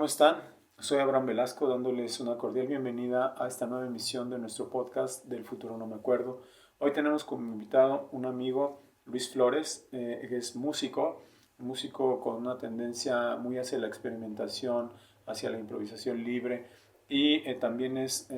¿Cómo están? Soy Abraham Velasco dándoles una cordial bienvenida a esta nueva emisión de nuestro podcast Del futuro no me acuerdo. Hoy tenemos como invitado un amigo, Luis Flores, que es músico con una tendencia muy hacia la experimentación, hacia la improvisación libre y también es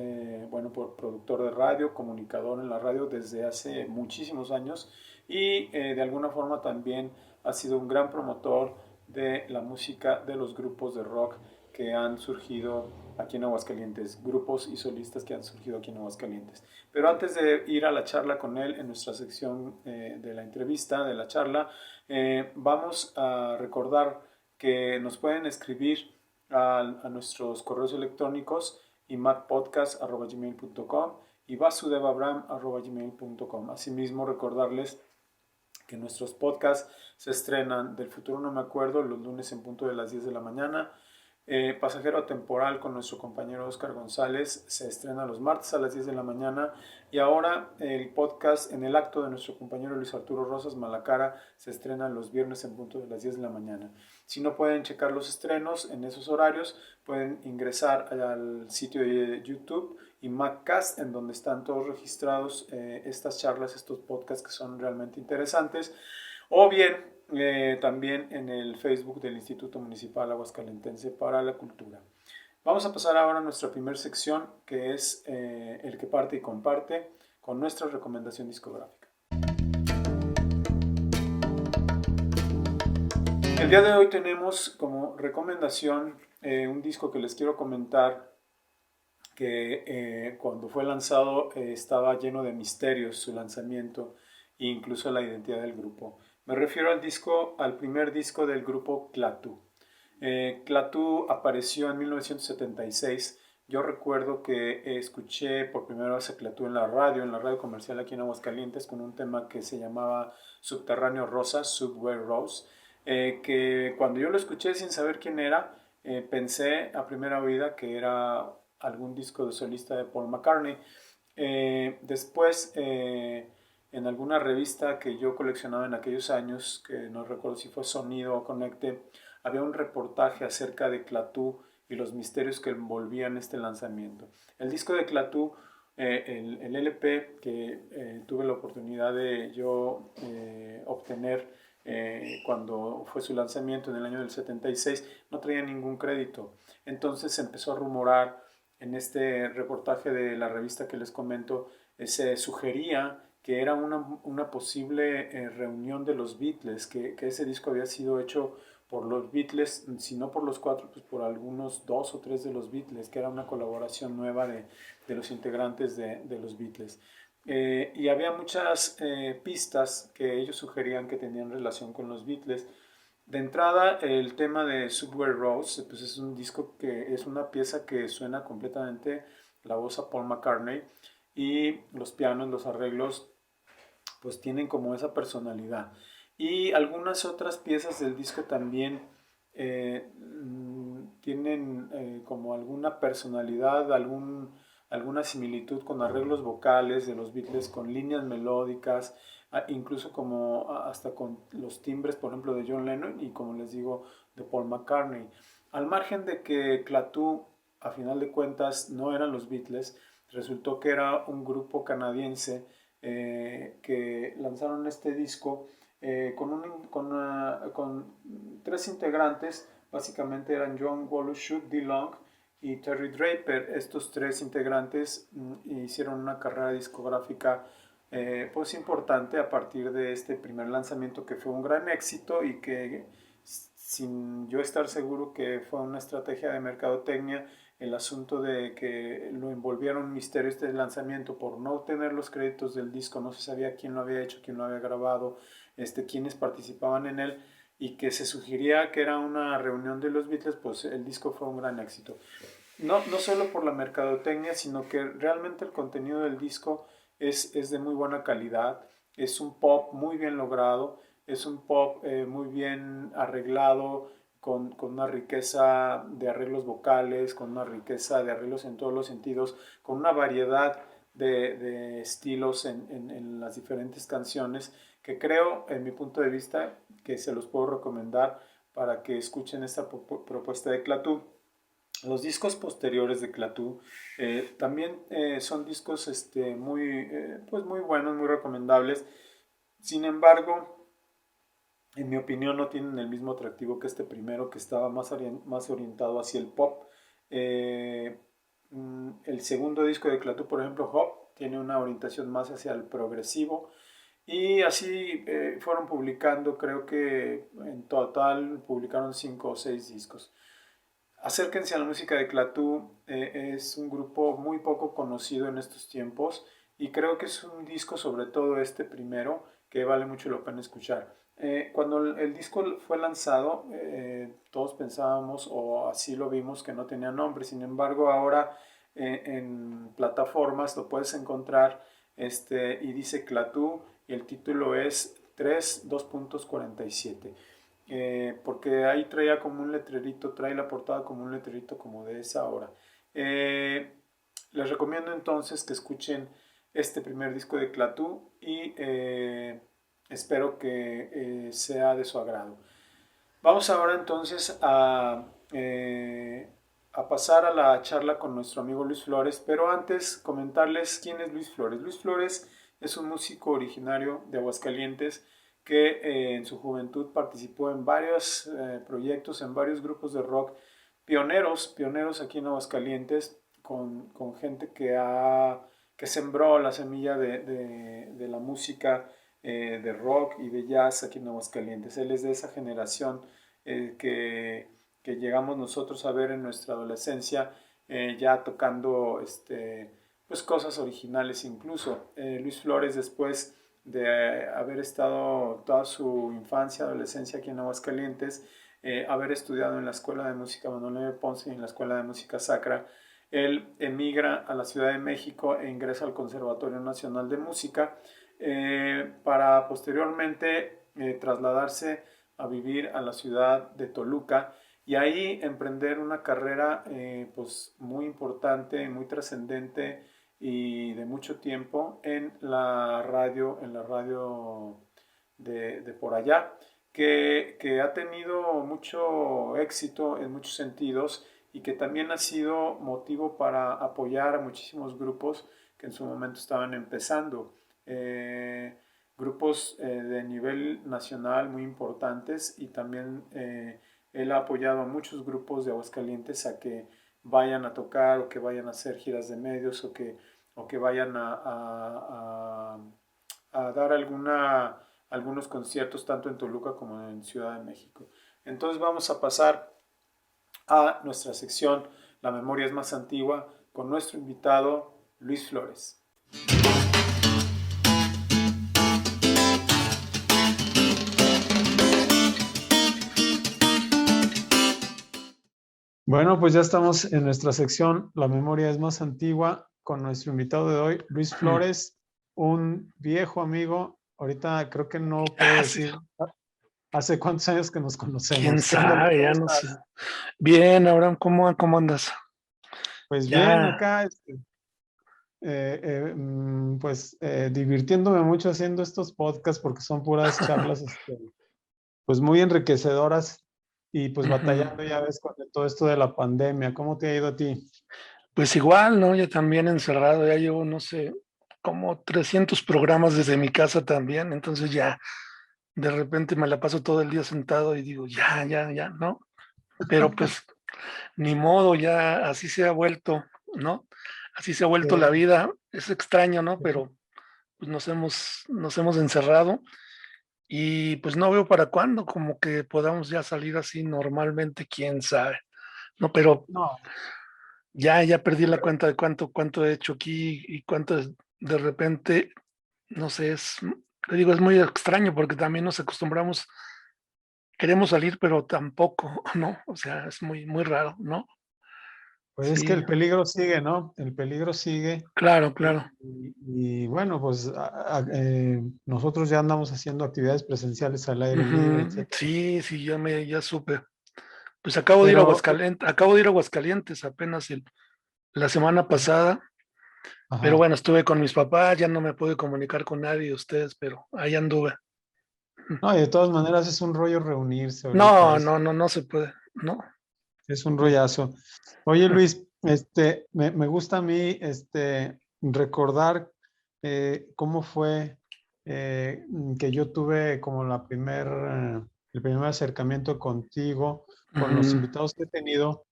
productor de radio, comunicador en la radio desde hace muchísimos años y de alguna forma también ha sido un gran promotor de la música de los grupos de rock que han surgido aquí en Aguascalientes, grupos y solistas que han surgido aquí en Aguascalientes. Pero antes de ir a la charla con él, en nuestra sección de la entrevista, de la charla, vamos a recordar que nos pueden escribir a nuestros correos electrónicos imatpodcast@gmail.com y vasudevabram@gmail.com. Asimismo, recordarles que nuestros podcasts se estrenan Del futuro no me acuerdo los lunes en punto de las 10 de la mañana. Pasajero Temporal con nuestro compañero Oscar González se estrena los martes a las 10 de la mañana. Y ahora el podcast En el acto de nuestro compañero Luis Arturo Rosas Malacara se estrena los viernes en punto de las 10 de la mañana. Si no pueden checar los estrenos en esos horarios, pueden ingresar al sitio de YouTube y Maccast, en donde están todos registrados estas charlas, estos podcasts que son realmente interesantes, o bien también en el Facebook del Instituto Municipal Aguascalentense para la Cultura. Vamos a pasar ahora a nuestra primera sección, que es El que parte y comparte, con nuestra recomendación discográfica. El día de hoy tenemos como recomendación un disco que les quiero comentar que cuando fue lanzado estaba lleno de misterios su lanzamiento e incluso la identidad del grupo. Me refiero al primer disco del grupo Clatú. Clatú apareció en 1976. Yo recuerdo que escuché por primera vez a Clatú en la radio comercial aquí en Aguascalientes, con un tema que se llamaba Subterráneo Rosa, Subway Rose, que cuando yo lo escuché sin saber quién era, pensé a primera oída que era algún disco de solista de Paul McCartney. Después, en alguna revista que yo coleccionaba en aquellos años, que no recuerdo si fue Sonido o Conecte, había un reportaje acerca de Clatú y los misterios que envolvían este lanzamiento. El disco de Clatú, el LP que tuve la oportunidad de yo obtener cuando fue su lanzamiento en el año del 76, no traía ningún crédito. Entonces se empezó a rumorar en este reportaje de la revista que les comento, se sugería que era una posible reunión de los Beatles, que ese disco había sido hecho por los Beatles, si no por los cuatro, pues por algunos 2 o 3 de los Beatles, que era una colaboración nueva de los integrantes de los Beatles. Y había muchas pistas que ellos sugerían que tenían relación con los Beatles. De entrada, el tema de Subway Rose, pues es un disco que es una pieza que suena completamente la voz a Paul McCartney y los pianos, los arreglos, pues tienen como esa personalidad. Y algunas otras piezas del disco también tienen como alguna personalidad, alguna similitud con arreglos vocales de los Beatles, con líneas melódicas, incluso como hasta con los timbres, por ejemplo, de John Lennon y, como les digo, de Paul McCartney. Al margen de que Clatú, a final de cuentas, no eran los Beatles, resultó que era un grupo canadiense que lanzaron este disco con 3 integrantes. Básicamente eran John Wolushuk, Dee Long y Terry Draper. Estos 3 integrantes hicieron una carrera discográfica pues importante a partir de este primer lanzamiento, que fue un gran éxito y que, sin yo estar seguro que fue una estrategia de mercadotecnia, el asunto de que lo envolvieron un misterio este lanzamiento por no tener los créditos del disco, no se sabía quién lo había hecho, quién lo había grabado, quiénes participaban en él, y que se sugería que era una reunión de los Beatles, pues el disco fue un gran éxito. No solo por la mercadotecnia, sino que realmente el contenido del disco es de muy buena calidad, es un pop muy bien logrado, es un pop muy bien arreglado, con una riqueza de arreglos vocales, con una riqueza de arreglos en todos los sentidos, con una variedad de estilos en las diferentes canciones, que creo, en mi punto de vista, que se los puedo recomendar para que escuchen esta propuesta de Clatú. Los discos posteriores de Clatú también son discos pues muy buenos, muy recomendables. Sin embargo, en mi opinión no tienen el mismo atractivo que este primero, que estaba más orientado hacia el pop. Eh, el segundo disco de Clatú, por ejemplo, Hop, tiene una orientación más hacia el progresivo. Y así fueron publicando, creo que en total publicaron 5 o 6 discos. Acérquense a la música de Clatú, es un grupo muy poco conocido en estos tiempos y creo que es un disco, sobre todo este primero, que vale mucho la pena escuchar. Cuando el disco fue lanzado, todos pensábamos, o así lo vimos, que no tenía nombre. Sin embargo, ahora en plataformas lo puedes encontrar y dice Clatú y el título es 3:47 porque ahí traía como un letrerito, trae la portada como un letrerito como de esa hora. Les recomiendo entonces que escuchen este primer disco de Clatú y espero que sea de su agrado. Vamos ahora entonces a pasar a la charla con nuestro amigo Luis Flores, pero antes comentarles quién es Luis Flores. Luis Flores es un músico originario de Aguascalientes que en su juventud participó en varios proyectos, en varios grupos de rock pioneros aquí en Aguascalientes, con gente que sembró la semilla de la música de rock y de jazz aquí en Aguascalientes. Él es de esa generación que llegamos nosotros a ver en nuestra adolescencia, ya tocando pues cosas originales incluso. Luis Flores, después de haber estado toda su infancia, adolescencia aquí en Aguascalientes, haber estudiado en la Escuela de Música Manuel M. Ponce y en la Escuela de Música Sacra, él emigra a la Ciudad de México e ingresa al Conservatorio Nacional de Música para posteriormente trasladarse a vivir a la ciudad de Toluca y ahí emprender una carrera pues muy importante, muy trascendente y de mucho tiempo en la radio de por allá, que ha tenido mucho éxito en muchos sentidos y que también ha sido motivo para apoyar a muchísimos grupos que en su momento estaban empezando. Grupos de nivel nacional muy importantes y también él ha apoyado a muchos grupos de Aguascalientes a que vayan a tocar o que vayan a hacer giras de medios o que vayan a dar algunos conciertos tanto en Toluca como en Ciudad de México. Entonces vamos a pasar a nuestra sección La memoria es más antigua con nuestro invitado Luis Flores. Bueno, pues ya estamos en nuestra sección La memoria es más antigua con nuestro invitado de hoy, Luis Flores, un viejo amigo. Ahorita creo que no puedo decir hace cuántos años que nos conocemos. ¿Quién sabe? Ya no sé. Bien, Abraham, ¿cómo andas? Pues ya. Bien, acá pues divirtiéndome mucho haciendo estos podcasts porque son puras charlas pues muy enriquecedoras y pues batallando ya ves con todo esto de la pandemia. ¿Cómo te ha ido a ti? Pues igual, ¿no? Yo también encerrado, ya llevo, no sé, como 300 programas desde mi casa también, entonces ya de repente me la paso todo el día sentado y digo, ya, ¿no? Pero pues ni modo, ya así se ha vuelto, ¿no? Así se ha vuelto la vida, es extraño, ¿no? Pero pues nos hemos encerrado y pues no veo para cuándo, como que podamos ya salir así normalmente, quién sabe, ¿no? Pero No, ya perdí la cuenta de cuánto he hecho aquí y cuánto de repente, no sé, te digo, es muy extraño porque también nos acostumbramos, queremos salir, pero tampoco, ¿no? O sea, es muy raro, ¿no? pues es que Sí, el peligro sigue, ¿no? El peligro sigue. claro, Y, claro. y bueno, pues nosotros ya andamos haciendo actividades presenciales al aire libre, etcétera. Sí, ya supe. Pues acabo de ir a Pero, Aguascalientes apenas la semana pasada, pero ajá. bueno, estuve con mis papás, ya no me pude comunicar con nadie de ustedes, pero ahí anduve. No, y de todas maneras es un rollo reunirse ahorita. No se puede, no. es un rollazo. Oye, Luis, me gusta a mí, recordar cómo fue que yo tuve como el primer acercamiento contigo, con los Ujú. invitados que he tenido.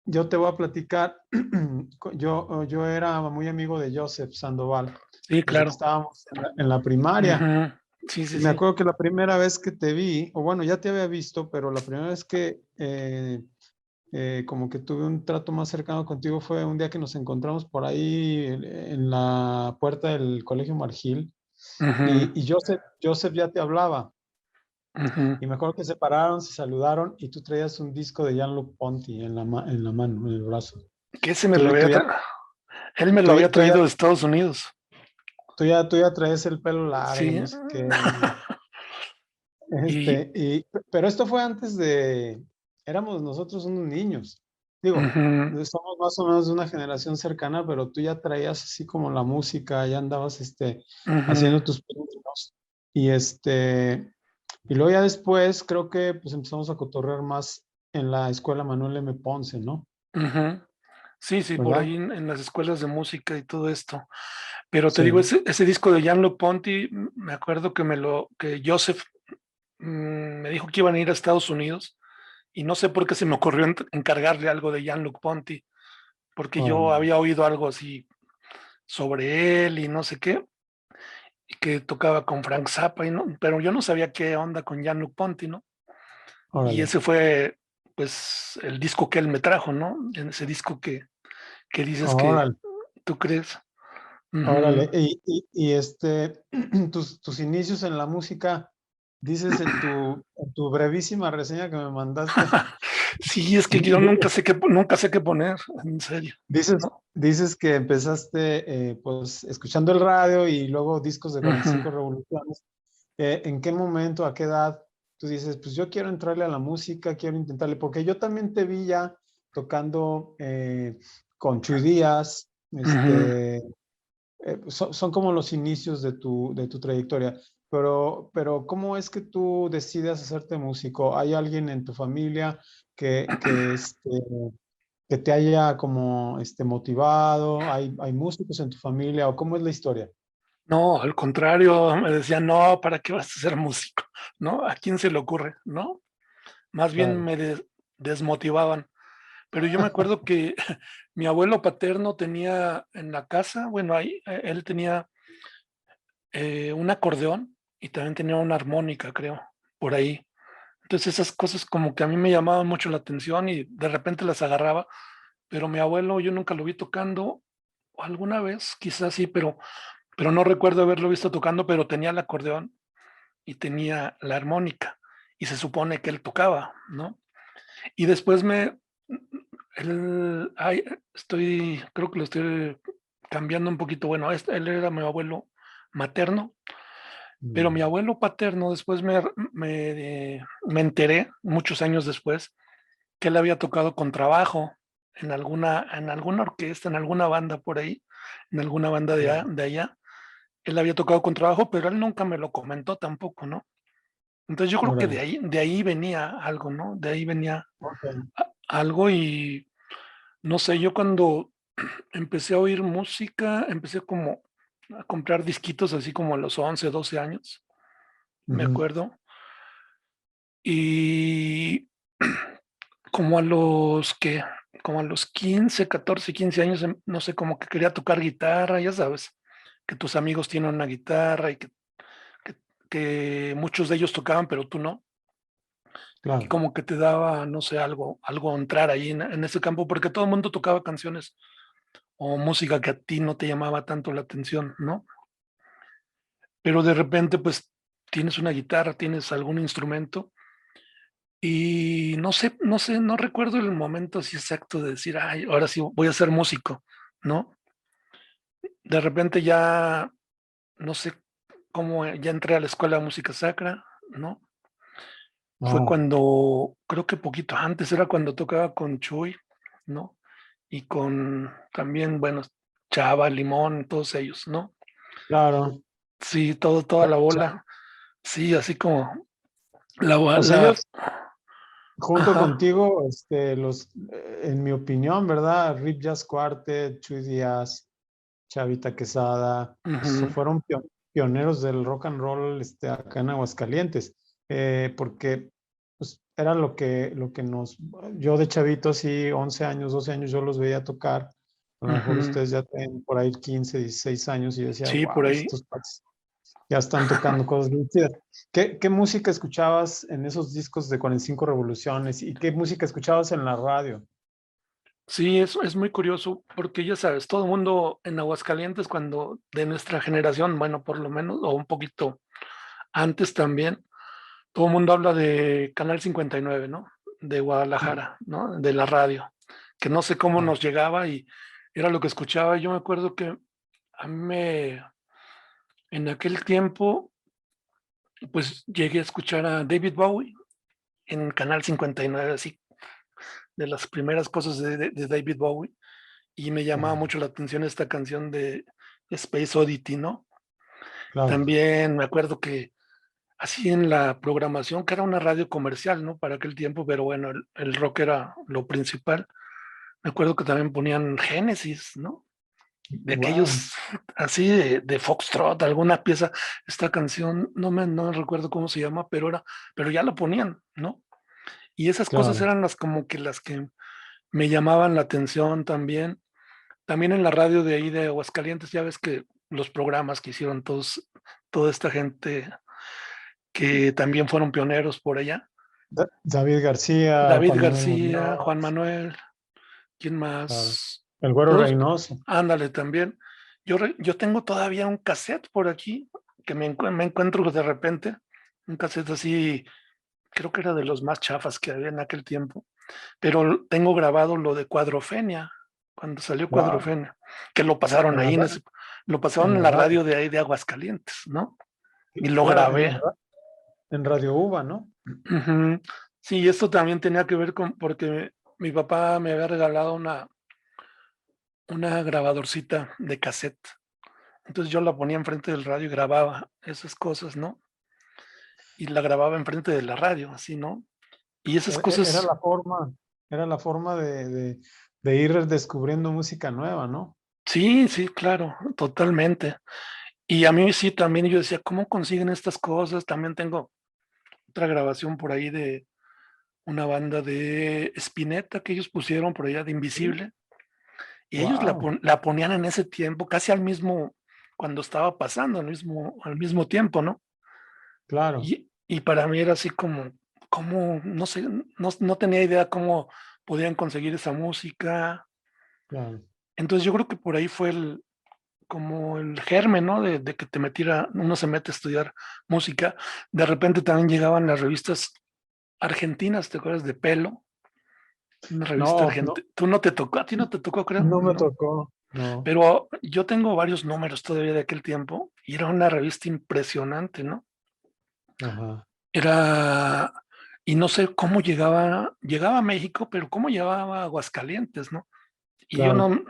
Yo te voy a platicar, yo era muy amigo de Joseph Sandoval Sí, desde que claro. estábamos en la primaria. Ujú. Sí, sí, Y me sí. acuerdo que la primera vez que te vi, o bueno, ya te había visto, pero la primera vez que como que tuve un trato más cercano contigo fue un día que nos encontramos por ahí en la puerta del Colegio Margil Ujú, y Joseph ya te hablaba. ujú. Y me acuerdo que se pararon, se saludaron y tú traías un disco de Jean-Luc Ponty en la mano, en el brazo. Que ese me lo Tú, tú había ya, él me lo había tú ya, traído de Estados Unidos. tú ya traes el pelo largo, Sí. no sé qué. Y Pero esto fue antes éramos nosotros unos niños. Digo, ujú, somos más o menos de una generación cercana, pero tú ya traías así como la música, ya andabas, ujú, haciendo tus pininos. Y y luego ya después creo que pues empezamos a cotorrear más en la escuela Manuel M. Ponce, ¿no? ujú. Sí, sí, por ¿Verdad? ahí en las escuelas de música y todo esto. Pero te digo, Sí. ese disco de Gianluca Ponti, me acuerdo que Joseph me dijo que iban a ir a Estados Unidos y no sé por qué se me ocurrió encargarle algo de Gianluca Ponti, porque yo Órale, había oído algo así sobre él y no sé qué, y que tocaba con Frank Zappa, y no, pero yo no sabía qué onda con Gianluca Ponti, ¿no? Y órale, ese fue, pues, el disco que él me trajo, ¿no? En ese disco que dices que órale. tú crees. Ujú. Órale, y tus inicios en la música, dices en tu brevísima reseña que me mandaste, Sí, es que yo nunca sé qué poner, en serio, ¿no? dices que empezaste pues escuchando el radio y luego discos de Ujú, 45 revoluciones. ¿En qué momento, a qué edad tú dices, pues yo quiero entrarle a la música, quiero intentarle? Porque yo también te vi ya tocando con Chuy Díaz, ujú. son como los inicios de tu trayectoria, pero ¿cómo es que tú decides hacerte músico? ¿Hay alguien en tu familia que te haya como motivado? ¿Hay músicos en tu familia o cómo es la historia? No, al contrario, me decían, no, ¿para qué vas a ser músico? ¿No? ¿A quién se le ocurre? ¿No? Más bien Claro. desmotivaban. Pero yo me acuerdo que mi abuelo paterno tenía en la casa, bueno, ahí él tenía un acordeón y también tenía una armónica, creo, por ahí. Entonces esas cosas como que a mí me llamaban mucho la atención y de repente las agarraba, pero mi abuelo yo nunca lo vi tocando, o alguna vez, quizás sí, pero no recuerdo haberlo visto tocando, pero tenía el acordeón y tenía la armónica y se supone que él tocaba, ¿no? Y después creo que lo estoy cambiando un poquito. Bueno, él era mi abuelo materno, pero mi Mm, abuelo paterno después me enteré muchos años después que él había tocado con trabajo en alguna orquesta, en alguna banda por ahí, en alguna banda órale, de allá. Él había tocado con trabajo, pero él nunca me lo comentó tampoco, ¿no? Entonces yo creo que órale, de ahí venía algo, ¿no? De ahí venía ok, algo y no sé, yo cuando empecé a oír música, empecé como a comprar disquitos así como a los 11 12 años, me ujú, acuerdo, y como a los que, como a los 15 14 15 años, no sé, como que quería tocar guitarra, ya sabes, que tus amigos tienen una guitarra y que, que muchos de ellos tocaban, pero tú no. Y claro, como que te daba, no sé, algo entrar ahí en ese campo, porque todo el mundo tocaba canciones o música que a ti no te llamaba tanto la atención, ¿no? Pero de repente, pues tienes una guitarra, tienes algún instrumento y no recuerdo el momento así exacto de decir, ay, ahora sí voy a ser músico, ¿no? De repente ya, no sé cómo ya entré a la escuela de música sacra, ¿no? Fue ah, cuando, creo que poquito antes, era cuando tocaba con Chuy, ¿no? Y con también, bueno, Chava, Limón, todos ellos, ¿no? claro. Sí, toda la bola. Sí, así como la, O sea, la, junto Ajá. contigo, en mi opinión, ¿verdad? Rip Jazz Quartet, Chuy Díaz, Chavita Quesada, Ujú. fueron pioneros del rock and roll acá en Aguascalientes, porque pues, era lo que yo de chavito, sí, 11 años, 12 años, yo los veía tocar. A lo mejor Ujú. ustedes ya tienen por ahí 15, 16 años y yo decía, Sí, por wow, ahí. estos patos ya están tocando cosas bien chidas. ¿Qué música escuchabas en esos discos de 45 Revoluciones y qué música escuchabas en la radio? Sí, es muy curioso porque ya sabes, todo el mundo en Aguascalientes, cuando de nuestra generación, bueno, por lo menos, o un poquito antes también, todo el mundo habla de Canal 59, ¿no? De Guadalajara, ¿no? De la radio, que no sé cómo Ah, nos llegaba y era lo que escuchaba. Yo me acuerdo que a mí en aquel tiempo, pues llegué a escuchar a David Bowie en Canal 59, así, de las primeras cosas de David Bowie, y me llamaba ah, mucho la atención esta canción de Space Oddity, ¿no? claro. También me acuerdo que así en la programación, que era una radio comercial, ¿no? Para aquel tiempo, pero bueno, el rock era lo principal. Me acuerdo que también ponían Génesis, ¿no? De Wow, aquellos así de Foxtrot, alguna pieza, esta canción, no recuerdo cómo se llama, pero ya la ponían, ¿no? Y esas cosas claro. eran las que me llamaban la atención también. También en la radio de ahí de Aguascalientes, ya ves que los programas que hicieron toda esta gente que también fueron pioneros por allá. David García, David Juan Manuel García, Juan Muñoz, Manuel, ¿quién claro. más? El Güero Todos, Reynoso. ándale también. Yo tengo todavía un cassette por aquí que me encuentro de repente, un cassette así, creo que era de los más chafas que había en aquel tiempo, pero tengo grabado lo de Cuadrofenia, cuando salió Wow. Cuadrofenia, que lo pasaron En la, ahí, ra- lo pasaron en en la la radio. radio de ahí de Aguascalientes, ¿no? Y lo Era grabé. en Radio Uva, ¿no? Ujú. Sí, esto también tenía que ver con, porque mi papá me había regalado una grabadorcita de cassette. Entonces yo la ponía enfrente del radio y grababa esas cosas, ¿no? Y la grababa enfrente de la radio, así, ¿no? Y esas Era cosas, la forma de ir descubriendo música nueva, ¿no? sí, sí, claro, totalmente. Y a mí sí, también yo decía, ¿cómo consiguen estas cosas? También tengo otra grabación por ahí de una banda de Spinetta que ellos pusieron por allá de Invisible. Y ellos Wow, la ponían en ese tiempo, casi cuando estaba pasando, al mismo tiempo, ¿no? claro, Y para mí era así como, no sé, no tenía idea cómo podían conseguir esa música. claro. Entonces yo creo que por ahí fue como el germen, ¿no? De que uno se mete a estudiar música. De repente también llegaban las revistas argentinas, ¿te acuerdas de Pelo? Una revista No, no, argentina. A ti no te tocó, creo, no me ¿no? tocó, no. Pero yo tengo varios números todavía de aquel tiempo y era una revista impresionante, ¿no? Ajá, Era, y no sé cómo llegaba a México, pero cómo llegaba a Aguascalientes, ¿no? Y claro.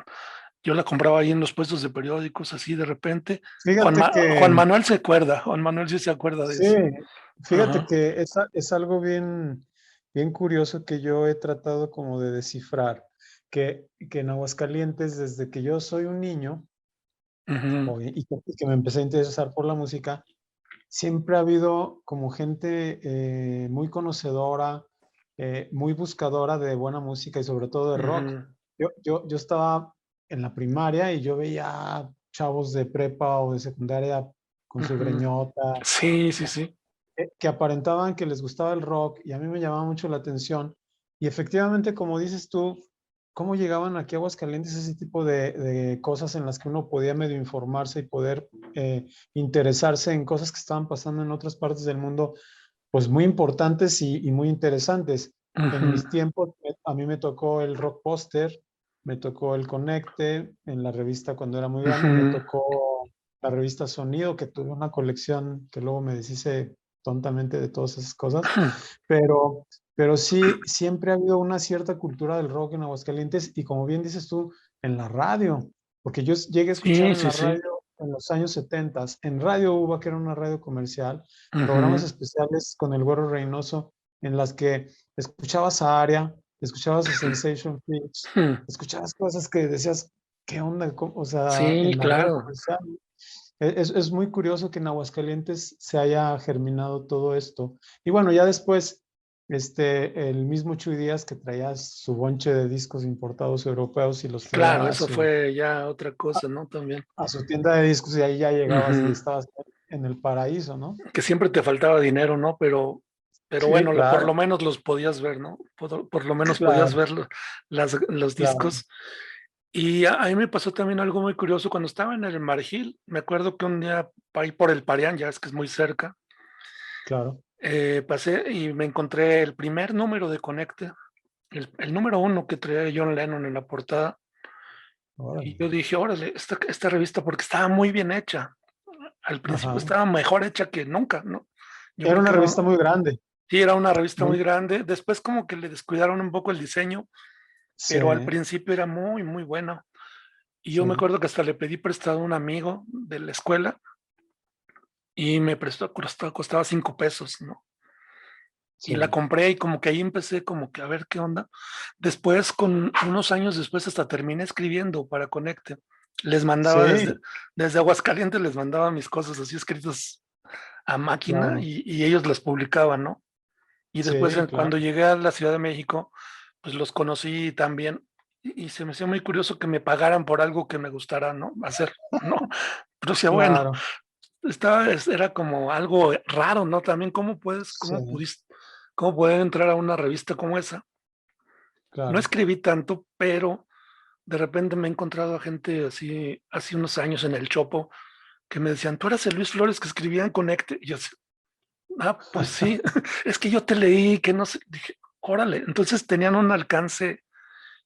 yo la compraba ahí en los puestos de periódicos, así de repente. Fíjate que, Juan Manuel se acuerda, Juan Manuel sí se acuerda de sí, eso. fíjate Ajá. que es algo bien, bien curioso que yo he tratado como de descifrar, que en Aguascalientes, desde que yo soy un niño, Ujú. y que me empecé a interesar por la música, siempre ha habido como gente muy conocedora, muy buscadora de buena música y sobre todo de rock. Ujú. Yo estaba en la primaria y yo veía chavos de prepa o de secundaria con su Ujú. greñota, Sí, sí, sí. que aparentaban que les gustaba el rock y a mí me llamaba mucho la atención. Y efectivamente, como dices tú, ¿cómo llegaban aquí a Aguascalientes ese tipo de cosas en las que uno podía medio informarse y poder interesarse en cosas que estaban pasando en otras partes del mundo, pues muy importantes y muy interesantes? En Ujú. mis tiempos, a mí me tocó el Rock Póster, me tocó el Conecte en la revista cuando era muy grande, me Ujú. tocó la revista Sonido, que tuve una colección que luego me deshice tontamente de todas esas cosas, pero, pero sí, siempre ha habido una cierta cultura del rock en Aguascalientes y como bien dices tú, en la radio, porque yo llegué a escuchar Sí, en sí, la sí. radio en los años 70, en Radio Uva, que era una radio comercial, programas Ujú. especiales con el Güero Reynoso, en las que escuchabas a Aria, escuchabas a Sensation Fix, escuchabas cosas que decías, ¿qué onda? O sea, Sí, en la red claro. comercial. Es muy curioso que en Aguascalientes se haya germinado todo esto. Y bueno, ya después, el mismo Chuy Díaz que traía su bonche de discos importados europeos y los Claro, traía eso fue ya otra cosa, ¿no? También. a su tienda de discos y ahí ya llegabas y Ujú. estabas en el paraíso, ¿no? Que siempre te faltaba dinero, ¿no? Pero Sí, bueno, por lo claro, menos los podías ver, ¿no? Por lo menos podías claro, ver los claro, discos. Y a mí me pasó también algo muy curioso. Cuando estaba en el Margil, me acuerdo que un día, ahí por el Parián, ya es que es muy cerca, claro. pasé y me encontré el primer número de Conecte, el número uno que traía John Lennon en la portada. Y Órale. yo dije, órale, esta revista, porque estaba muy bien hecha. Al principio Ajá. estaba mejor hecha que nunca, ¿no? Yo Era creo una que revista muy grande. sí, era una revista muy Muy, grande. Después como que le descuidaron un poco el diseño, sí, pero al principio era muy, muy bueno. Y yo me sí, acuerdo que hasta le pedí prestado a un amigo de la escuela y me prestó, costaba 5 pesos, ¿no? Y la sí, compré y como que ahí empecé como que a ver qué onda. Después, con unos años después, hasta terminé escribiendo para Conecte. Les mandaba sí, desde Aguascalientes, les mandaba mis cosas así escritas a máquina claro, y ellos las publicaban, ¿no? Y después sí, cuando claro, llegué a la Ciudad de México, pues los conocí también y se me hacía muy curioso que me pagaran por algo que me gustara, ¿no? Hacer, ¿no? Pero decía, bueno, claro, era como algo raro, ¿no? También, sí, cómo poder entrar a una revista como esa? No claro. escribí tanto, pero de repente me he encontrado a gente así, hace unos años en el Chopo, que me decían, tú eras el Luis Flores que escribía en Conecte. Y yo así, pues sí, es que yo te leí, que no sé, dije, órale, entonces tenían un alcance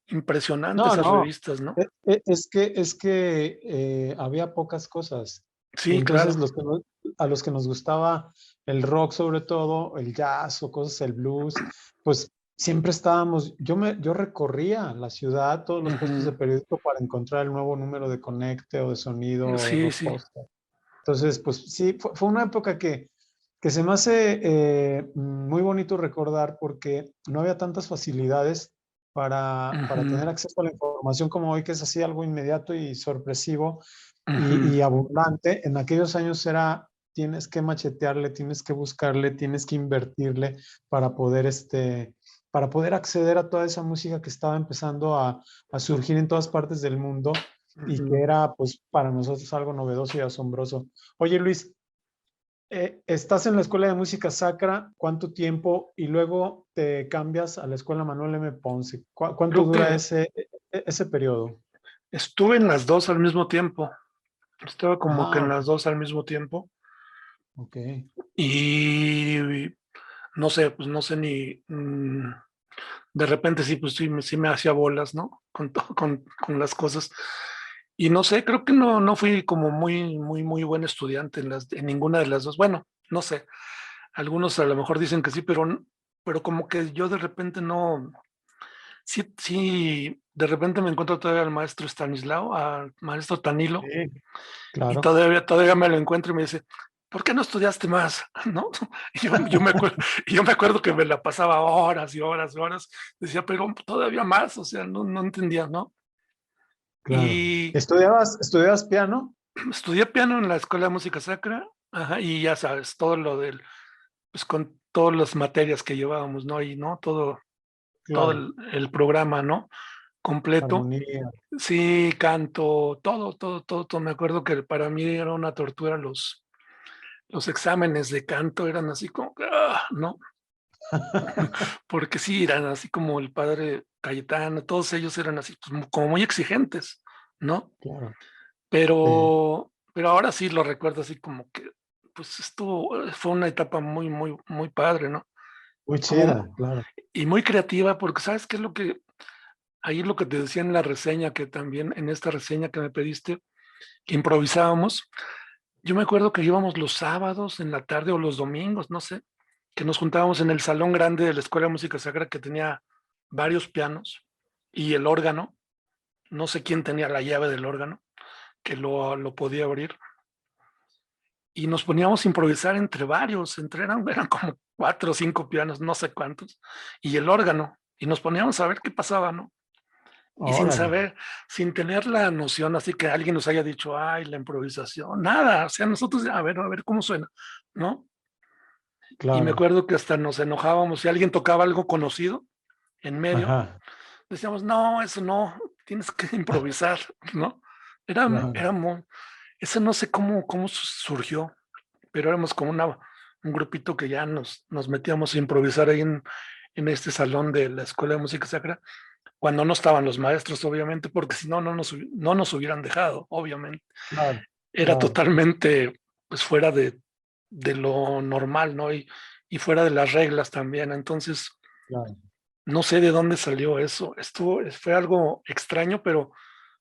impresionante No, esas no, revistas, ¿no? es que había pocas cosas. Y Sí, entonces claro. a los que nos gustaba el rock sobre todo, el jazz o cosas, el blues, pues siempre estábamos, yo recorría la ciudad, todos los puestos de Ujú. periódico para encontrar el nuevo número de Conecte o de Sonido o de Sí, sí. Rockpost. Entonces, pues sí, fue una época que se me hace muy bonito recordar porque no había tantas facilidades para Ujú, tener acceso a la información como hoy, que es así algo inmediato y sorpresivo ujú. y abundante. En aquellos años era, tienes que machetearle, tienes que buscarle, tienes que invertirle para poder, para poder acceder a toda esa música que estaba empezando a surgir en todas partes del mundo y que Ujú. era, pues, para nosotros algo novedoso y asombroso. Oye, Luis, estás en la Escuela de Música Sacra, ¿cuánto tiempo? Y luego te cambias a la Escuela Manuel M. Ponce. ¿Cuánto Creo dura que ese periodo? estuve en las dos al mismo tiempo. Estaba como que Ah, en ok, las dos al mismo tiempo. ok, Y no sé, pues no sé ni. De repente sí, pues sí me hacía bolas, ¿no? Con las cosas. Y no sé, creo que no fui como muy, muy, muy buen estudiante en ninguna de las dos. Bueno, no sé. Algunos a lo mejor dicen que sí, pero como que yo de repente no. Sí, sí, de repente me encuentro todavía al maestro Stanislao, al maestro Tanilo, sí, y claro. todavía me lo encuentro y me dice, ¿por qué no estudiaste más? ¿No? Y yo me acuerdo que me la pasaba horas y horas y horas. Decía, pero todavía más, o sea, no entendía, ¿no? Claro. Y ¿Estudiabas piano? estudié piano en la Escuela de Música Sacra, ajá, y ya sabes, todo lo pues con todas las materias que llevábamos, ¿no? Y, ¿no? Todo Claro. el programa, ¿no? Completo. Armonía. Sí, canto, todo. Me acuerdo que para mí era una tortura los exámenes de canto, eran así como, ¿no? Porque sí, eran así como el padre Cayetano, todos ellos eran así, pues, como muy exigentes, ¿no? Claro. Sí. Pero ahora sí lo recuerdo así como que, pues fue una etapa muy, muy, muy padre, ¿no? Muy Como, chida, claro. y muy creativa, porque ¿sabes qué es lo que, ahí es lo que te decía en la reseña, que también en esta reseña que me pediste, que improvisábamos? Yo me acuerdo que íbamos los sábados en la tarde o los domingos, no sé, que nos juntábamos en el salón grande de la Escuela de Música Sacra que tenía varios pianos y el órgano. No sé quién tenía la llave del órgano, que lo podía abrir. y nos poníamos a improvisar entre varios, eran como 4 o 5 pianos, no sé cuántos, y el órgano, y nos poníamos a ver qué pasaba, ¿no? Y sin Órale, saber, sin tener la noción, así que alguien nos haya dicho, ay, la improvisación, nada, o sea, nosotros, a ver cómo suena, ¿no? Y me claro. acuerdo que hasta nos enojábamos si alguien tocaba algo conocido en medio, Ajá, decíamos, no, eso no, tienes que improvisar, ¿no? claro. Era muy, eso no sé cómo surgió, pero éramos como un grupito que ya nos metíamos a improvisar ahí en este salón de la Escuela de Música Sacra, cuando no estaban los maestros, obviamente, porque si no, no nos hubieran dejado, obviamente. Claro, Era claro, totalmente, pues, fuera de lo normal, ¿no? Y fuera de las reglas también. Entonces, claro. no sé de dónde salió eso. Fue algo extraño, pero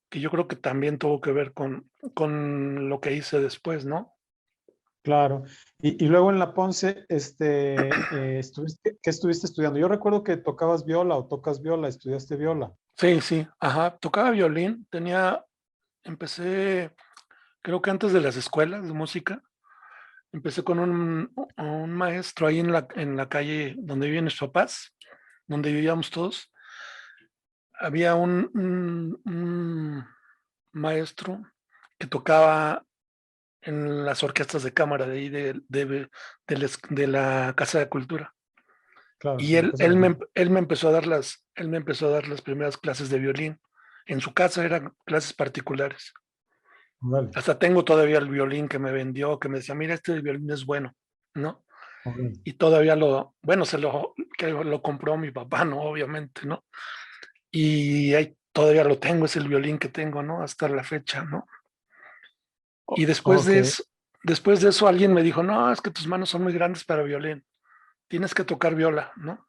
que yo creo que también tuvo que ver con lo que hice después, ¿no? Claro. Y luego en la Ponce, ¿qué estuviste estudiando? Yo recuerdo que tocabas viola o tocas viola, estudiaste viola. Sí, sí, ajá. Tocaba violín, empecé, creo que antes de las escuelas de música, empecé con un maestro ahí en la calle donde vivían mis papás, donde vivíamos todos. Había un maestro que tocaba en las orquestas de cámara de ahí de la Casa de Cultura. Claro, Y de la él, Casa de él la me, Cultura. él me empezó a dar las primeras clases de violín. En su casa eran clases particulares. Órale, Hasta tengo todavía el violín que me vendió, que me decía, mira, este violín es bueno, ¿no? órale. Y todavía bueno, que lo compró mi papá, ¿no? Obviamente, ¿no? Y ahí todavía lo tengo, es el violín que tengo, ¿no? Hasta la fecha, ¿no? Y Ok. después de eso alguien me dijo, no, es que tus manos son muy grandes para violín, tienes que tocar viola, ¿no?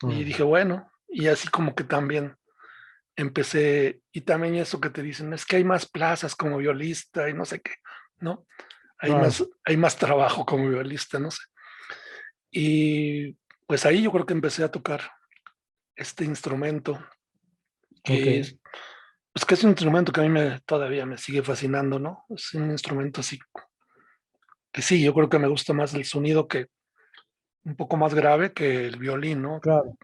Y Órale. dije, bueno, y así como que también empecé, y también eso que te dicen, es que hay más plazas como violista y no sé qué, ¿no? Hay más, Claro. hay más trabajo como violista, no sé. Y pues ahí yo creo que empecé a tocar este instrumento, Ok. que es, pues que es un instrumento que a mí todavía me sigue fascinando, ¿no? Es un instrumento así, que sí, yo creo que me gusta más el sonido que un poco más grave que el violín, ¿no? Claro,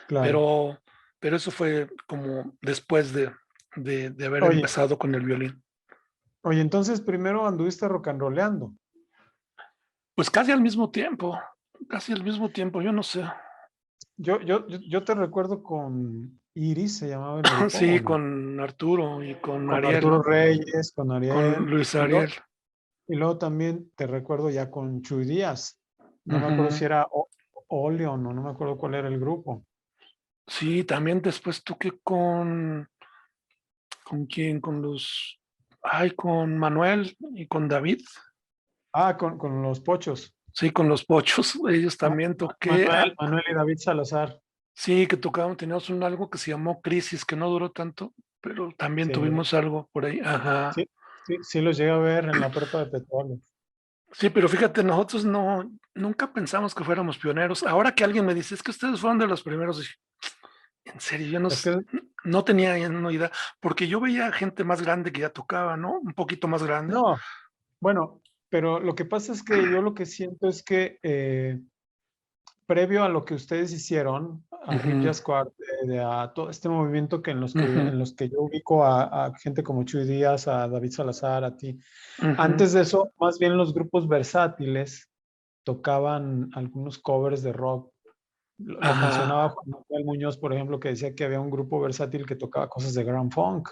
claro. Pero, pero eso fue como después de haber Oye, empezado con el violín. oye, entonces primero anduviste rock and rollando. Pues casi al mismo tiempo, yo no sé. Yo te recuerdo con Iris, se llamaba el grupo, ¿o Sí, no? con Arturo y con Con Ariel, Arturo Reyes, con con Ariel, Luis y luego, Ariel. y luego también te recuerdo ya con Chuy Díaz. No me acuerdo Ujú. si era Oleon o no me acuerdo cuál era el grupo. Sí, también después toqué ¿con quién? Con Manuel y con David. Ah, con los Pochos. Sí, con los Pochos, ellos también toqué. Manuel y David Salazar. Sí, que tocaban, teníamos algo que se llamó Crisis, que no duró tanto, pero también Sí, tuvimos algo por ahí. Ajá. sí, sí, sí los llegué a ver en la prepa de petróleo. Sí, pero fíjate, nosotros nunca pensamos que fuéramos pioneros. Ahora que alguien me dice, es que ustedes fueron de los primeros, dije, en serio, yo Es que, no tenía una idea, porque yo veía gente más grande que ya tocaba, ¿no? Un poquito más grande. no, bueno, pero lo que pasa es que yo lo que siento es que previo a lo que ustedes hicieron, a Rip Ujú, Jazz Quartet, a todo este movimiento ujú, en los que yo ubico a gente como Chuy Díaz, a David Salazar, a ti. ujú. Antes de eso, más bien los grupos versátiles tocaban algunos covers de rock. Lo Ajá. mencionaba Juan Manuel Muñoz, por ejemplo, que decía que había un grupo versátil que tocaba cosas de Grand Funk,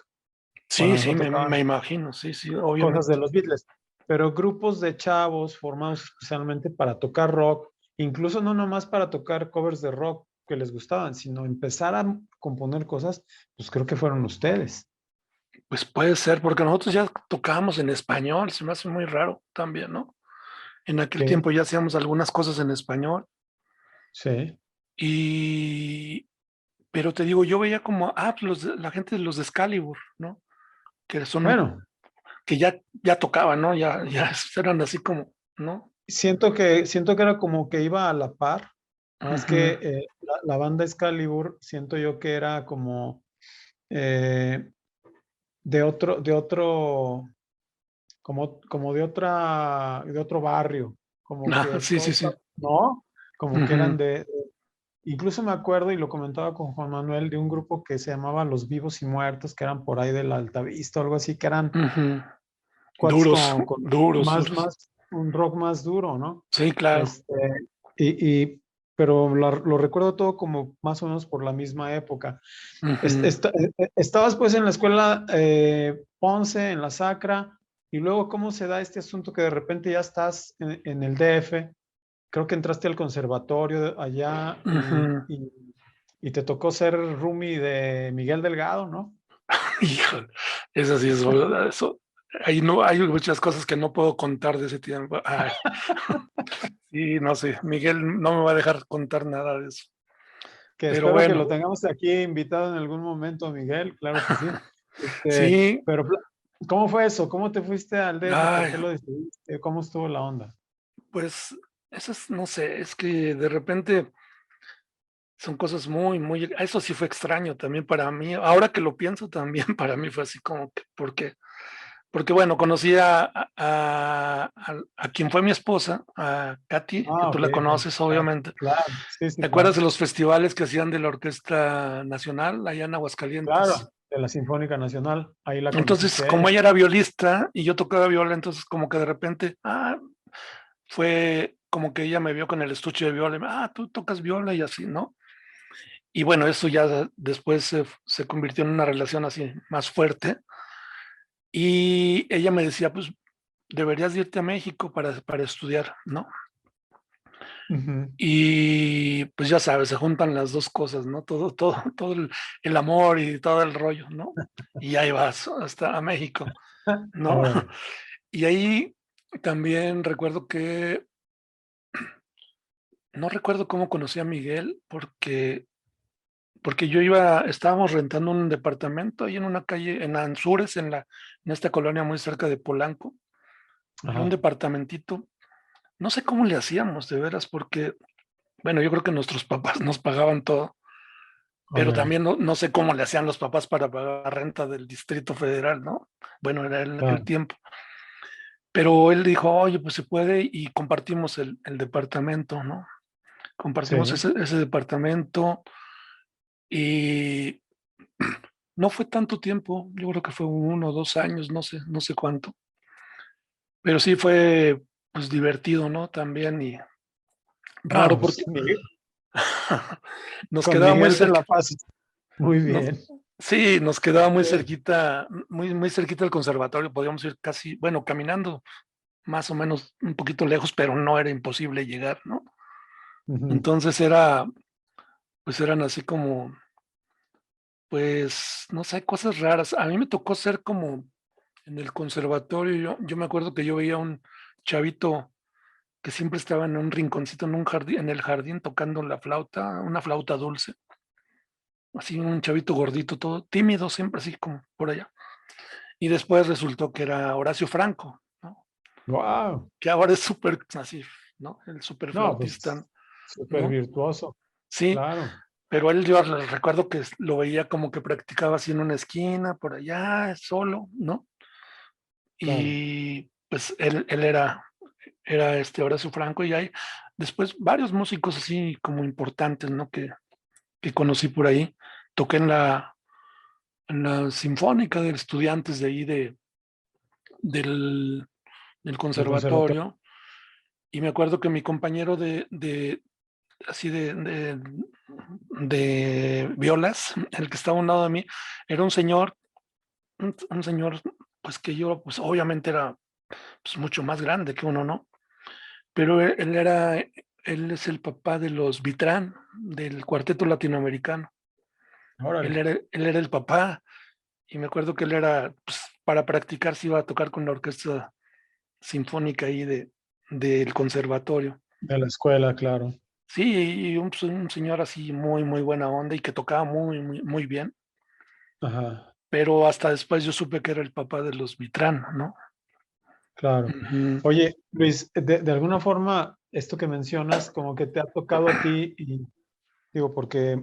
cuando Sí, sí, nosotros me tocábamos imagino, sí, sí, cosas de obviamente. los Beatles. Pero grupos de chavos formados especialmente para tocar rock, incluso no nomás para tocar covers de rock que les gustaban, sino empezar a componer cosas, pues creo que fueron ustedes. Pues puede ser, porque nosotros ya tocábamos en español, se me hace muy raro también, ¿no? En aquel Sí, tiempo ya hacíamos algunas cosas en español sí. y, pero te digo, yo veía como, pues la gente de los de Excalibur, ¿no? Que Bueno, que ya tocaban, ¿no? Ya eran así como, ¿no? siento que era como que iba a la par, más Ujú. que la banda Excalibur, siento yo que era como eh, de otro como de otro barrio, como Ah, que sí, sí, todos, sí. ¿no? Como que eran Ujú, incluso me acuerdo y lo comentaba con Juan Manuel de un grupo que se llamaba Los Vivos y Muertos, que eran por ahí de la Altavista o algo así, que eran ujú. cuates Duros, con duros, duros. un rock más duro, ¿no? Sí, claro. Este, pero lo recuerdo todo como más o menos por la misma época. Ujú. Estabas pues en la escuela Ponce, en la Sacra, y luego cómo se da este asunto que de repente ya estás en el DF, creo que entraste al conservatorio allá Ujú. y te tocó ser roomie de Miguel Delgado, ¿no? Híjole, eso sí es verdad. Eso, ahí no, hay muchas cosas que no puedo contar de ese tiempo. Ay, sí, no sé, Miguel no me va a dejar contar nada de eso. Que Pero espero que bueno, lo tengamos aquí invitado en algún momento, Miguel, claro que sí. sí, Pero, ¿cómo fue eso? ¿Cómo te fuiste al DF? ¿Por ay, qué lo decidiste? ¿Cómo estuvo la onda? pues eso es, no sé, es que de repente son cosas muy, muy, eso sí fue extraño también para mí. Ahora que lo pienso también, para mí fue así como que, ¿por qué? Porque bueno, conocí a quien fue mi esposa, a Katy, que Ah, tú ok, la ok, conoces claro, obviamente. claro, sí, sí, ¿Te acuerdas claro, de los festivales que hacían de la Orquesta Nacional allá en claro, Aguascalientes? de la Sinfónica Nacional, ahí la Entonces, conociste a ella. como ella era violista y yo tocaba viola, entonces como que de repente, fue como que ella me vio con el estuche de viola y tú tocas viola y así, ¿no? Y bueno, eso ya después se convirtió en una relación así más fuerte. Y ella me decía, pues deberías irte a México para estudiar, ¿no? Ujú. Y pues ya sabes, se juntan las dos cosas, ¿no? Todo el amor y todo el rollo, ¿no? Y ahí vas hasta a México, ¿no? Órale. Y ahí también recuerdo que, no recuerdo cómo conocí a Miguel, porque estábamos rentando un departamento ahí en una calle, en Anzures, en esta colonia muy cerca de Polanco. Era un Ajá. departamentito. No sé cómo le hacíamos, de veras, porque, bueno, yo creo que nuestros papás nos pagaban todo, pero Órale, también no sé cómo le hacían los papás para pagar la renta del Distrito Federal, ¿no? Bueno, era en aquel claro, tiempo. Pero él dijo, oye, pues se puede y compartimos el departamento, ¿no? Compartimos sí. ese departamento y no fue tanto tiempo, yo creo que fue 1 o 2 años, no sé cuánto, pero sí fue pues divertido, ¿no? También y No, raro pues porque nos con quedaba muy Miguel te la cerca, pasas muy nos, bien. sí, nos quedaba muy Sí. cerquita, muy cerquita del conservatorio, podíamos ir casi, bueno, caminando más o menos un poquito lejos, pero no era imposible llegar, ¿no? Ujú, Entonces pues eran así como, pues, no sé, cosas raras. A mí me tocó ser como en el conservatorio, yo me acuerdo que yo veía un chavito que siempre estaba en un rinconcito en un jardín, en el jardín tocando la flauta, una flauta dulce, así un chavito gordito, todo tímido, siempre así como por allá. Y después resultó que era Horacio Franco, ¿no? wow. Que ahora es súper así, ¿no? El súper No, flautista, pues súper ¿no? virtuoso, Sí, claro, pero él yo recuerdo que lo veía como que practicaba así en una esquina, por allá, solo, ¿no? claro. Y pues él era Horacio Franco y hay después varios músicos así como importantes, ¿no? Que conocí por ahí. Toqué en la Sinfónica de Estudiantes de ahí del, del Del conservatorio. conservatorio y me acuerdo que mi compañero así de violas, el que estaba a un lado de mí, era un señor, pues que yo, pues obviamente era pues, mucho más grande que uno, ¿no? Pero él es el papá de los Vitrán, del cuarteto latinoamericano. Él Órale. era, él era el papá, y me acuerdo que él era, pues, para practicar, se iba a tocar con la orquesta sinfónica ahí del conservatorio. De la escuela, claro. Sí, y pues, un señor así muy, muy buena onda y que tocaba muy, muy, muy bien. Ajá, Pero hasta después yo supe que era el papá de los Vitrán, ¿no? claro. Ujú. Oye, Luis, de alguna forma, esto que mencionas, como que te ha tocado a ti, y digo, porque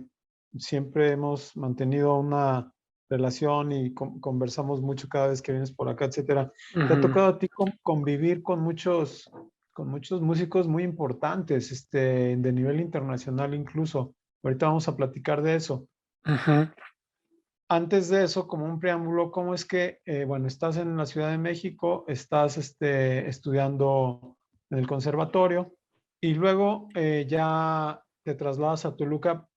siempre hemos mantenido una relación y conversamos mucho cada vez que vienes por acá, etcétera. ¿Te ha Ujú. tocado a ti convivir con muchos músicos muy importantes, de nivel internacional incluso? Ahorita vamos a platicar de eso. Ujú. Antes de eso, como un preámbulo, ¿cómo es que, bueno, estás en la Ciudad de México, estás estudiando en el conservatorio y luego ya te trasladas a Toluca,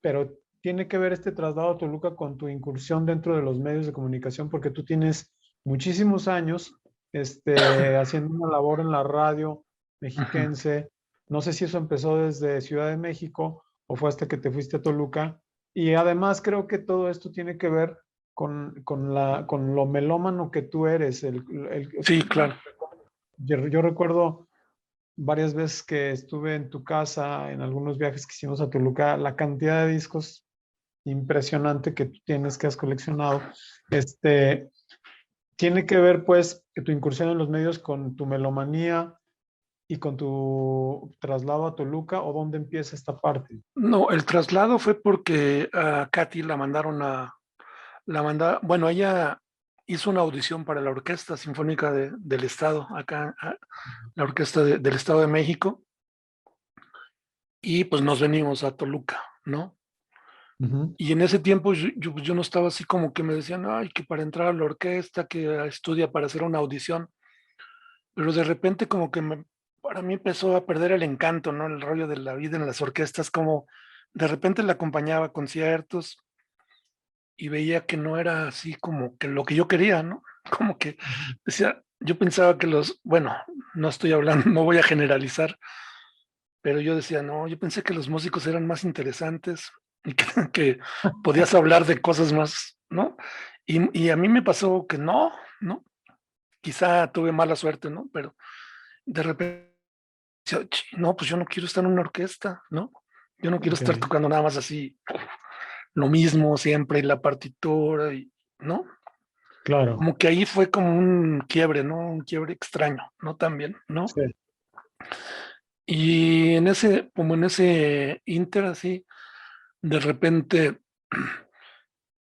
pero tiene que ver este traslado a Toluca con tu incursión dentro de los medios de comunicación, porque tú tienes muchísimos años haciendo una labor en la radio Ujú. mexiquense. No sé si eso empezó desde Ciudad de México o fue hasta que te fuiste a Toluca. Y además creo que todo esto tiene que ver con lo melómano que tú eres. Sí, claro. Yo recuerdo varias veces que estuve en tu casa, en algunos viajes que hicimos a Toluca, la cantidad de discos impresionante que tú tienes, que has coleccionado, tiene que ver pues que tu incursión en los medios con tu melomanía y con tu traslado a Toluca, o dónde empieza esta parte. No, el traslado fue porque a Katy bueno, ella hizo una audición para la Orquesta Sinfónica del Estado, acá, la Orquesta del Estado de México, y pues nos venimos a Toluca, ¿no? Ujú. Y en ese tiempo yo no estaba así como que me decían, ay, que para entrar a la orquesta, que estudia para hacer una audición, pero de repente como que para mí empezó a perder el encanto, ¿no? El rollo de la vida en las orquestas, como de repente la acompañaba a conciertos y veía que no era así como que lo que yo quería, ¿no? Como que Ujú. decía, yo pensaba que bueno, no estoy hablando, no voy a generalizar, pero yo decía, no, yo pensé que los músicos eran más interesantes y que, que podías hablar de cosas más, ¿no? Y a mí me pasó que no, ¿no? Quizá tuve mala suerte, ¿no? Pero de repente, decía, no, pues yo no quiero estar en una orquesta, ¿no? Yo no quiero Ok, estar tocando nada más así, lo mismo siempre, y la partitura, ¿no? claro. Como que ahí fue como un quiebre, ¿no? Un quiebre extraño, ¿no? También, ¿no? Sí. Y como en ese inter así, de repente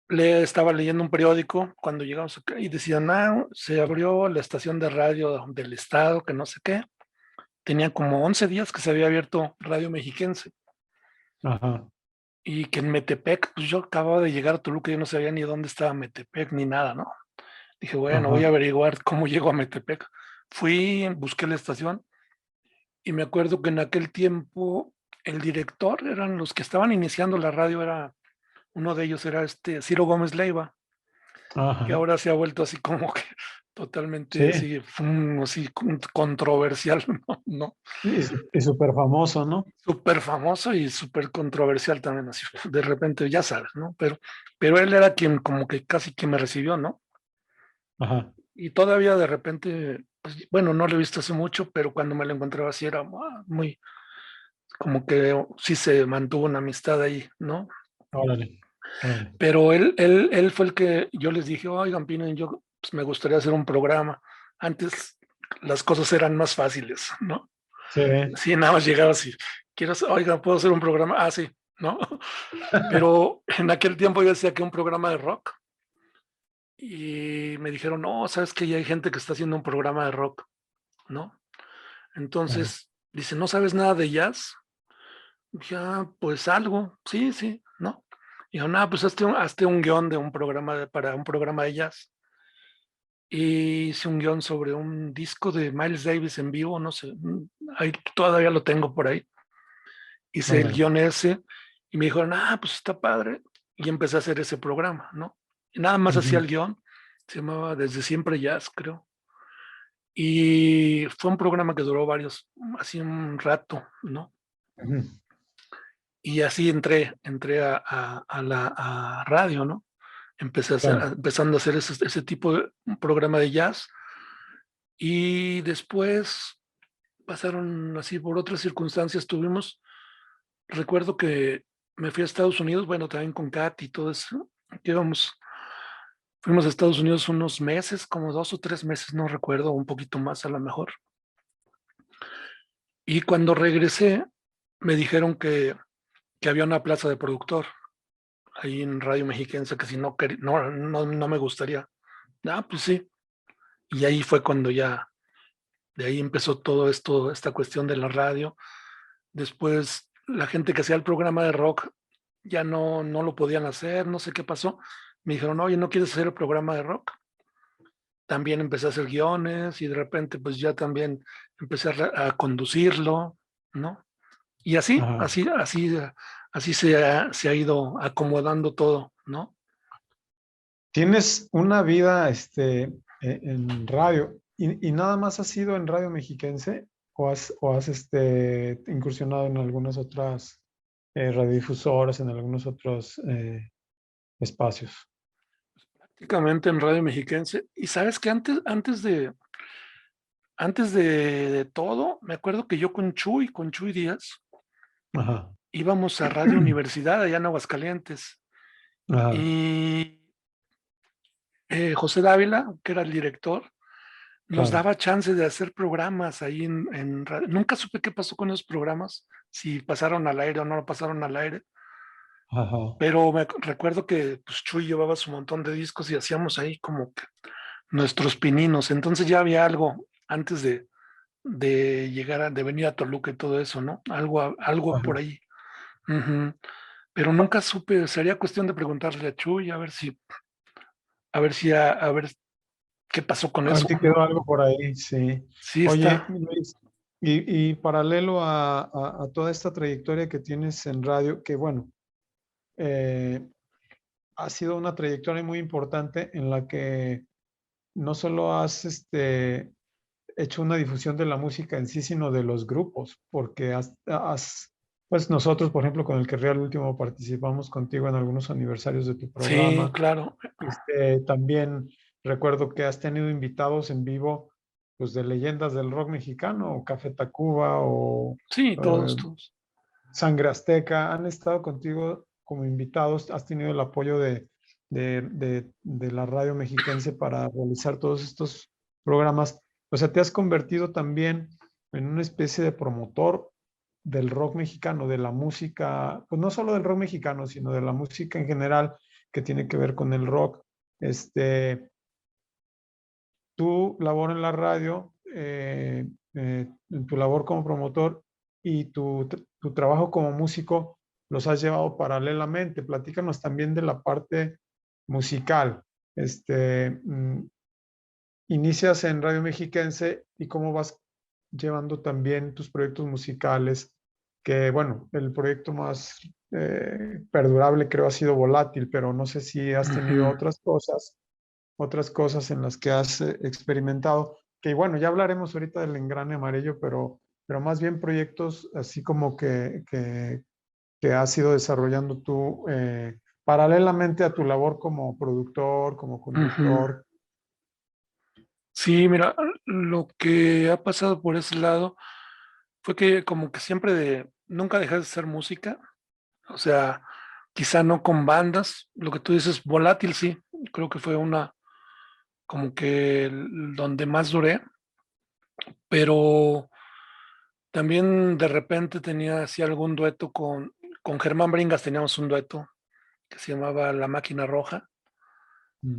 estaba leyendo un periódico cuando llegamos acá y decían, se abrió la estación de radio del estado, que no sé qué. Tenía como 11 días que se había abierto Radio Mexiquense Ajá. y que en Metepec, pues yo acababa de llegar a Toluca y yo no sabía ni dónde estaba Metepec ni nada, ¿no? Dije, bueno, voy Ajá. a averiguar cómo llego a Metepec. Fui, busqué la estación y me acuerdo que en aquel tiempo el director eran los que estaban iniciando la radio, uno de ellos era Ciro Gómez Leiva, que Ajá. ahora se ha vuelto así como que totalmente Sí. así, así controversial, ¿no? ¿No? Y súper famoso, ¿no? Súper famoso y súper controversial también, así de repente, ya sabes, ¿no? Pero él era quien como que casi que me recibió, ¿no? Ajá. Y todavía de repente, pues, bueno, no lo he visto hace mucho, pero cuando me lo encontraba así era muy, como que sí se mantuvo una amistad ahí, ¿no? Órale. Órale. Pero él fue el que yo les dije, oigan, Pino, yo pues, me gustaría hacer un programa. Antes las cosas eran más fáciles, ¿no? Sí. Sí, nada más llegabas y, oigan, ¿puedo hacer un programa? Ah, sí, ¿no? Pero en aquel tiempo yo decía que un programa de rock y me dijeron, no, sabes que ya hay gente que está haciendo un programa de rock, ¿no? Ajá. Entonces, dice, ¿no sabes nada de jazz? Dije, pues algo, sí, sí, ¿no? Y yo, nada, pues hazte un guión de un programa para un programa de jazz. Y hice un guión sobre un disco de Miles Davis en vivo, no sé, ahí todavía lo tengo por ahí. Hice el Órale. guión ese y me dijeron, pues está padre. Y empecé a hacer ese programa, ¿no? Y nada más hacía Ujú. el guión, se llamaba Desde Siempre Jazz, creo. Y fue un programa que duró así un rato, ¿no? Ujú. Y así entré a la radio, ¿no? Claro. Empezando a hacer ese tipo de un programa de jazz. Y después pasaron así por otras circunstancias. Recuerdo que me fui a Estados Unidos, bueno, también con Kat y todo eso. Fuimos a Estados Unidos unos meses, como 2 o 3 meses, no recuerdo, un poquito más a lo mejor. Y cuando regresé, me dijeron que había una plaza de productor ahí en Radio Mexiquense, que si no, no me gustaría. Ah, pues sí. Y ahí fue cuando ya, de ahí empezó todo esto, esta cuestión de la radio. Después la gente que hacía el programa de rock ya no lo podían hacer, no sé qué pasó. Me dijeron, oye, ¿no quieres hacer el programa de rock? También empecé a hacer guiones y de repente pues ya también empecé a conducirlo, ¿no? Y Ajá. así se ha ido acomodando todo, ¿no? Tienes una vida en radio y nada más has sido en Radio Mexiquense o has incursionado en algunas otras radiodifusoras, en algunos otros espacios. Prácticamente en Radio Mexiquense. Y sabes que antes de todo, me acuerdo que yo con Chuy Díaz, Ajá. íbamos a Radio Universidad allá en Aguascalientes. Ajá. Y José Dávila, que era el director, nos Claro. daba chance de hacer programas ahí en radio. Nunca supe qué pasó con esos programas, si pasaron al aire o no lo pasaron al aire, Ajá. pero me recuerdo que pues, Chuy llevaba su montón de discos y hacíamos ahí como que nuestros pininos. Entonces ya había algo antes de de venir a Toluca y todo eso, ¿no? Algo por Ajá. ahí. Ujú. Pero nunca supe, sería cuestión de preguntarle a Chuy a ver qué pasó con A ver eso, si ¿no? quedó algo por ahí, sí. Sí Oye, está. Luis, y paralelo a toda esta trayectoria que tienes en radio, que bueno, eh, ha sido una trayectoria muy importante en la que no solo has hecho una difusión de la música en sí, sino de los grupos, porque pues nosotros, por ejemplo, con el que Real Último participamos contigo en algunos aniversarios de tu Sí, programa. claro. También recuerdo que has tenido invitados en vivo, pues de leyendas del rock mexicano, o Café Tacuba, o Sí, eh, todos. Sangre Azteca, han estado contigo como invitados, has tenido el apoyo de la radio mexiquense para realizar todos estos programas. O sea, te has convertido también en una especie de promotor del rock mexicano, de la música, pues no solo del rock mexicano, sino de la música en general que tiene que ver con el rock. Este, Tu labor en la radio, en tu labor como promotor y tu trabajo como músico los has llevado paralelamente. Platícanos también de la parte musical. Este, mm, Inicias en Radio Mexiquense y cómo vas llevando también tus proyectos musicales, que bueno, el proyecto más perdurable creo ha sido Volátil, pero no sé si has tenido Ujú. otras cosas en las que has experimentado, que bueno, ya hablaremos ahorita del Engrane Amarillo, pero más bien proyectos así como que has ido desarrollando tú paralelamente a tu labor como productor, como Ujú. conductor. Sí, mira, lo que ha pasado por ese lado fue que como que nunca dejé de hacer música, o sea, quizá no con bandas, lo que tú dices, Volátil, sí, creo que fue como que donde más duré, pero también de repente tenía así algún dueto con Germán Bringas, teníamos un dueto que se llamaba La Máquina Roja,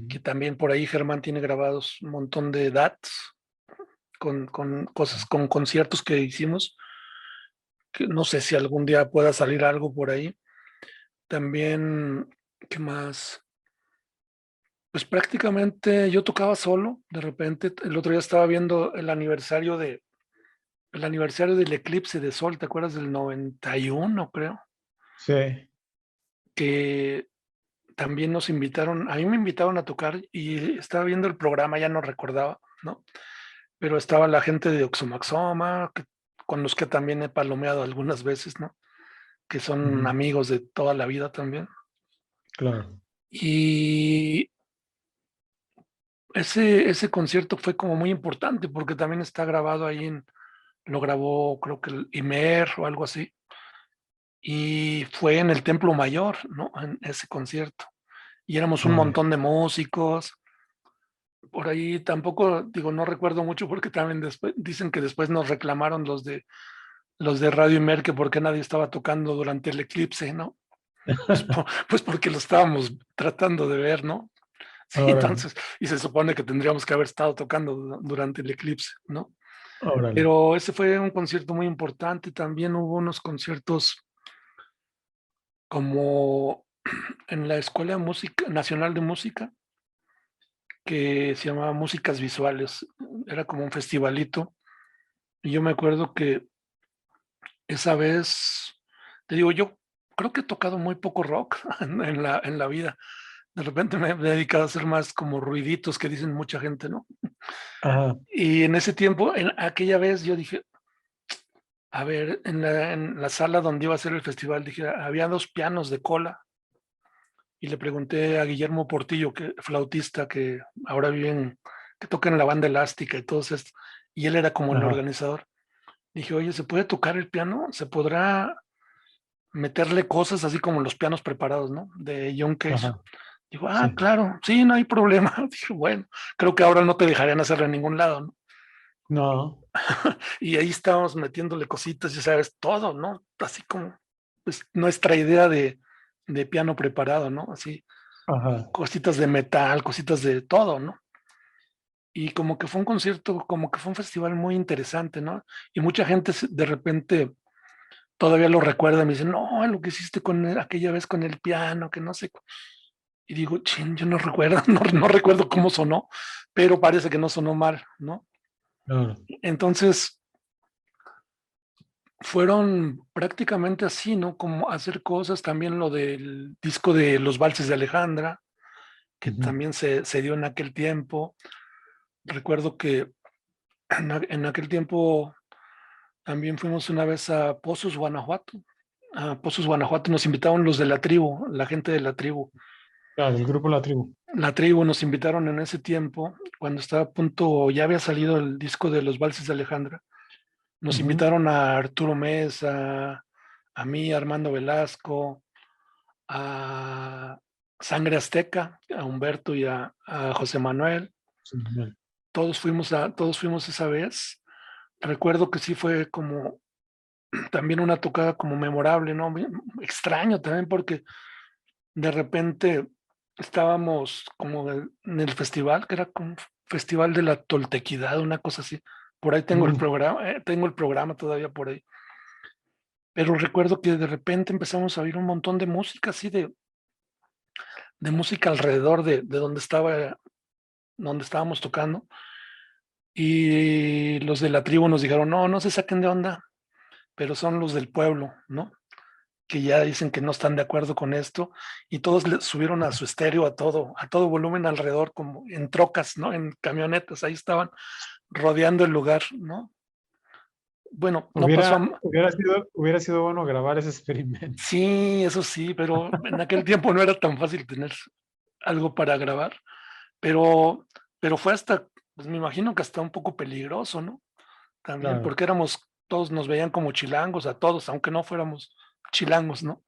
que Mm. también por ahí Germán tiene grabados un montón de DATs con cosas, con conciertos que hicimos, que no sé si algún día pueda salir algo por ahí. También, ¿qué más? Pues prácticamente yo tocaba solo, de repente, el otro día estaba viendo el aniversario del eclipse de sol, ¿te acuerdas del 91, creo? Sí. Que también nos invitaron, a mí me invitaron a tocar y estaba viendo el programa, ya no recordaba, ¿no? Pero estaba la gente de Oxomaxoma, con los que también he palomeado algunas veces, ¿no? Que son Ujú. amigos de toda la vida también. Claro. Y ese concierto fue como muy importante porque también está grabado lo grabó creo que el Imer o algo así. Y fue en el Templo Mayor, ¿no? En ese concierto. Y éramos un Órale. montón de músicos. Por ahí tampoco, digo, no recuerdo mucho porque también después dicen que después nos reclamaron los de Radio Imer que por qué nadie estaba tocando durante el eclipse, ¿no? Pues porque lo estábamos tratando de ver, ¿no? Sí, Órale, entonces, y se supone que tendríamos que haber estado tocando durante el eclipse, ¿no? órale. Pero ese fue un concierto muy importante. También hubo unos conciertos como en la Escuela Nacional de Música, que se llamaba Músicas Visuales. Era como un festivalito. Y yo me acuerdo que esa vez, te digo, yo creo que he tocado muy poco rock en la vida. De repente me he dedicado a hacer más como ruiditos que dicen mucha gente, ¿no? Ajá, Y en ese tiempo, en aquella vez, yo dije, a ver, en la sala donde iba a ser el festival, dije, había 2 pianos de cola. Y le pregunté a Guillermo Portillo, que flautista, que ahora que toca en la banda elástica y todo esto, y él era como el ajá, organizador. Dije, oye, ¿se puede tocar el piano? ¿Se podrá meterle cosas así como los pianos preparados, ¿no? De John Cage. ajá, Dijo, sí. claro, sí, no hay problema. Dije, bueno, creo que ahora no te dejarían hacerlo en ningún lado, ¿no? No, Y ahí estábamos metiéndole cositas, ya sabes, todo, ¿no? Así como, pues, nuestra idea de piano preparado, ¿no? Así, ajá, cositas de metal, cositas de todo, ¿no? Y como que fue un concierto, como que fue un festival muy interesante, ¿no? Y mucha gente de repente todavía lo recuerda, me dice, no, lo que hiciste aquella vez con el piano, que no sé. Y digo, chin, yo no recuerdo, no recuerdo cómo sonó, pero parece que no sonó mal, ¿no? claro. Entonces, fueron prácticamente así, ¿no? Como hacer cosas, también lo del disco de Los Valses de Alejandra, que Ujú, también se dio en aquel tiempo. Recuerdo que en aquel tiempo también fuimos una vez a Pozos, Guanajuato. A Pozos, Guanajuato nos invitaron los de la tribu, la gente de la tribu. claro, el grupo La Tribu. La tribu nos invitaron en ese tiempo, cuando estaba a punto, ya había salido el disco de Los Valses de Alejandra. Nos Ujú, invitaron a Arturo Mesa, a mí, a Armando Velasco, a Sangre Azteca, a Humberto y a José Manuel. sí, bien. Todos fuimos esa vez. Recuerdo que sí fue como también una tocada como memorable, ¿no? Extraño también porque de repente estábamos como en el festival, que era como un festival de la toltequidad, una cosa así. Por ahí Mm, tengo el programa todavía por ahí. Pero recuerdo que de repente empezamos a oír un montón de música, así de música alrededor de donde estábamos tocando. Y los de la tribu nos dijeron, no, no se saquen de onda, pero son los del pueblo, ¿no? Que ya dicen que no están de acuerdo con esto, y todos le subieron a su estéreo a todo volumen alrededor, como en trocas, ¿no? En camionetas, ahí estaban rodeando el lugar, ¿no? Bueno, no pasó hubiera sido bueno grabar ese experimento. sí, eso sí, pero en aquel tiempo no era tan fácil tener algo para grabar, pero, pero fue hasta, pues me imagino que hasta un poco peligroso, ¿no? También, Claro, porque todos nos veían como chilangos, a todos, aunque no fuéramos chilangos, ¿no?